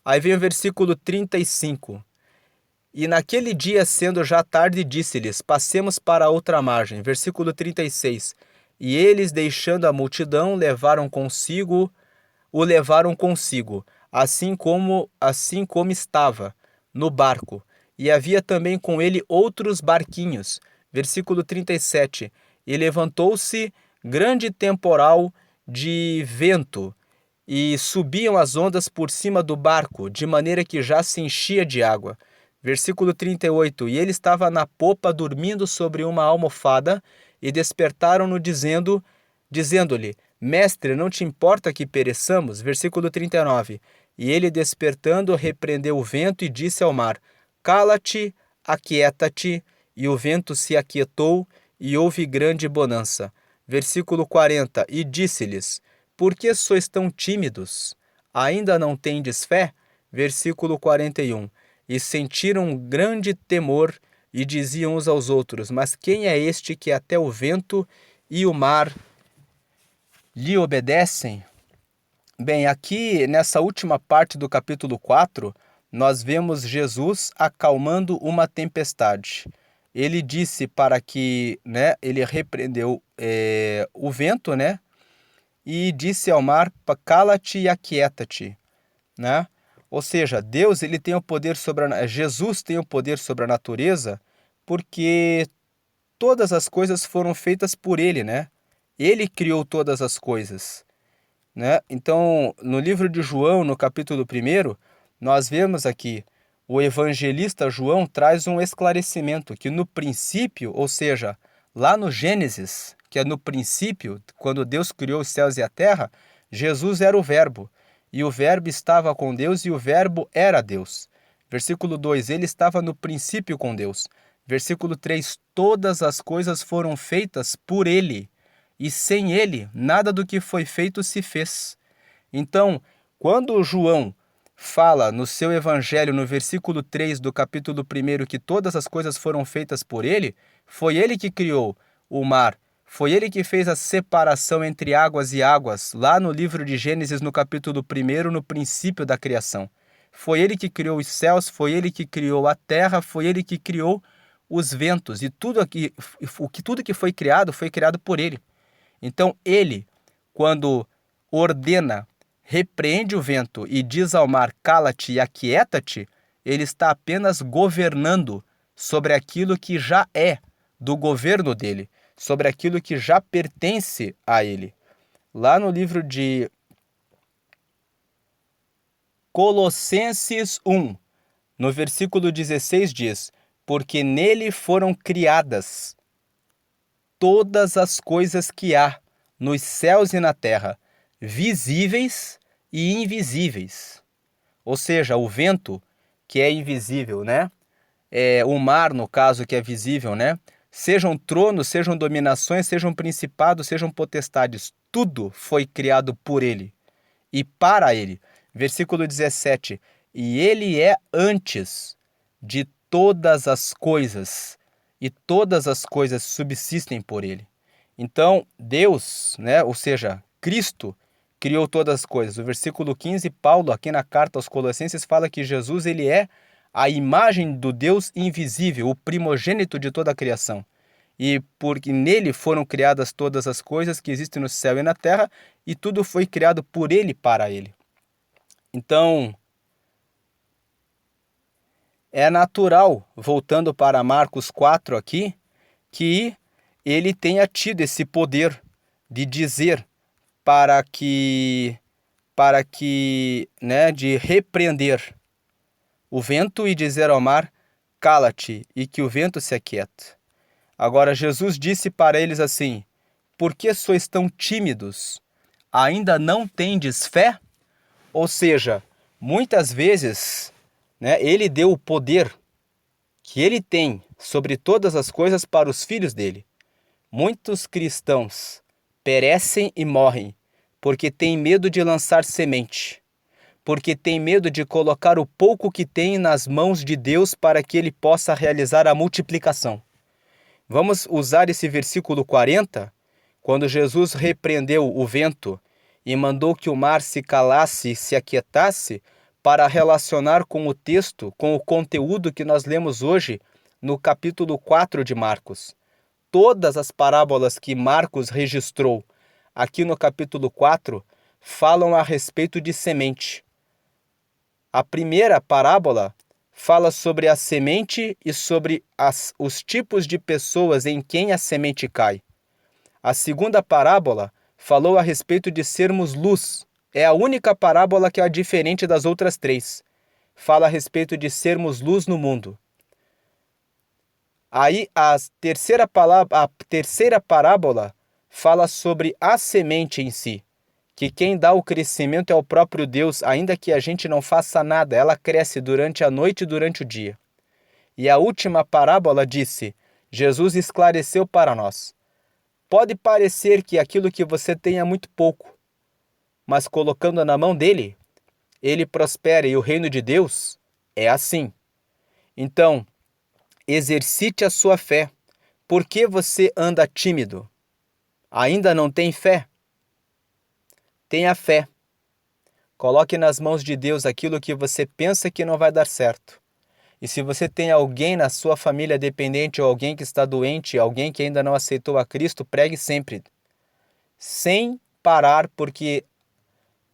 Aí vem o versículo 35. E naquele dia, sendo já tarde, disse-lhes: passemos para a outra margem. Versículo 36. E eles, deixando a multidão, o levaram consigo, assim como estava, no barco. E havia também com ele outros barquinhos. Versículo 37. E levantou-se grande temporal de vento, e subiam as ondas por cima do barco, de maneira que já se enchia de água. Versículo 38. E ele estava na popa, dormindo sobre uma almofada, e despertaram-no dizendo-lhe: Mestre, não te importa que pereçamos? Versículo 39. E ele, despertando, repreendeu o vento e disse ao mar: Cala-te, aquieta-te. E o vento se aquietou, e houve grande bonança. Versículo 40. E disse-lhes: Por que sois tão tímidos? Ainda não tendes fé? Versículo 41. E sentiram grande temor, e diziam uns aos outros: Mas quem é este que até o vento e o mar lhe obedecem? Bem, aqui nessa última parte do capítulo 4, nós vemos Jesus acalmando uma tempestade. Ele disse para que, ele repreendeu o vento, e disse ao mar: cala-te e aquieta-te, Ou seja, Deus, ele tem o poder Jesus tem o poder sobre a natureza, porque todas as coisas foram feitas por ele, Ele criou todas as coisas, Então, no livro de João, no capítulo 1, nós vemos aqui, o evangelista João traz um esclarecimento que no princípio, ou seja, lá no Gênesis, que é no princípio, quando Deus criou os céus e a terra, Jesus era o Verbo, e o Verbo estava com Deus e o Verbo era Deus. Versículo 2, ele estava no princípio com Deus. Versículo 3, todas as coisas foram feitas por ele, e sem ele, nada do que foi feito se fez. Então, quando João fala no seu evangelho, no versículo 3 do capítulo 1, que todas as coisas foram feitas por ele, foi ele que criou o mar, foi ele que fez a separação entre águas e águas, lá no livro de Gênesis, no capítulo 1, no princípio da criação. Foi ele que criou os céus, foi ele que criou a terra, foi ele que criou os ventos, e tudo que foi criado por ele. Então ele, quando ordena, repreende o vento e diz ao mar: cala-te e aquieta-te, ele está apenas governando sobre aquilo que já é do governo dele, sobre aquilo que já pertence a ele. Lá no livro de Colossenses 1, no versículo 16 diz: porque nele foram criadas todas as coisas que há nos céus e na terra, visíveis e invisíveis. Ou seja, o vento, que é invisível, o mar, no caso, que é visível, Sejam tronos, sejam dominações, sejam principados, sejam potestades, tudo foi criado por ele e para ele. Versículo 17, e ele é antes de todas as coisas, e todas as coisas subsistem por ele. Então, Deus, né, ou seja, Cristo, criou todas as coisas. O versículo 15, Paulo, aqui na carta aos Colossenses, fala que Jesus ele é a imagem do Deus invisível, o primogênito de toda a criação. E porque nele foram criadas todas as coisas que existem no céu e na terra, e tudo foi criado por ele e para ele. Então, é natural, voltando para Marcos 4 aqui, que ele tenha tido esse poder de dizer de repreender o vento e dizer ao mar, cala-te, e que o vento se aquiete. Agora Jesus disse para eles assim, por que sois tão tímidos? Ainda não tendes fé? Ou seja, muitas vezes, né, ele deu o poder que ele tem sobre todas as coisas para os filhos dele. Muitos cristãos perecem e morrem porque têm medo de lançar semente, porque têm medo de colocar o pouco que têm nas mãos de Deus para que ele possa realizar a multiplicação. Vamos usar esse versículo 40, quando Jesus repreendeu o vento e mandou que o mar se calasse e se aquietasse, para relacionar com o texto, com o conteúdo que nós lemos hoje no capítulo 4 de Marcos. Todas as parábolas que Marcos registrou aqui no capítulo 4 falam a respeito de semente. A primeira parábola fala sobre a semente e sobre os tipos de pessoas em quem a semente cai. A segunda parábola falou a respeito de sermos luz. É a única parábola que é diferente das outras três. Fala a respeito de sermos luz no mundo. Aí a terceira parábola fala sobre a semente em si, que quem dá o crescimento é o próprio Deus, ainda que a gente não faça nada, ela cresce durante a noite e durante o dia. E a última parábola disse, Jesus esclareceu para nós. Pode parecer que aquilo que você tem é muito pouco, mas colocando na mão dele, ele prospera e o reino de Deus é assim. Então, exercite a sua fé. Por que você anda tímido? Ainda não tem fé? Tenha fé. Coloque nas mãos de Deus aquilo que você pensa que não vai dar certo. E se você tem alguém na sua família dependente ou alguém que está doente, alguém que ainda não aceitou a Cristo, pregue sempre. Sem parar, porque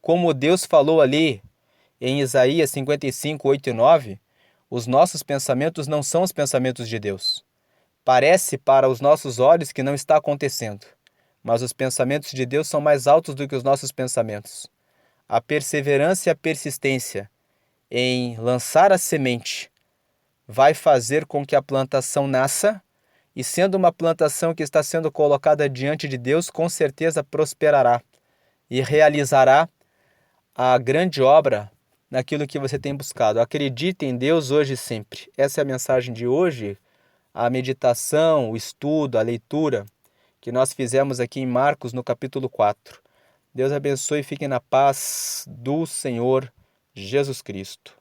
como Deus falou ali em Isaías 55, 8 e 9, os nossos pensamentos não são os pensamentos de Deus. Parece para os nossos olhos que não está acontecendo, mas os pensamentos de Deus são mais altos do que os nossos pensamentos. A perseverança e a persistência em lançar a semente vai fazer com que a plantação nasça, e sendo uma plantação que está sendo colocada diante de Deus, com certeza prosperará e realizará a grande obra naquilo que você tem buscado. Acredite em Deus hoje e sempre. Essa é a mensagem de hoje, a meditação, o estudo, a leitura que nós fizemos aqui em Marcos no capítulo 4. Deus abençoe e fiquem na paz do Senhor Jesus Cristo.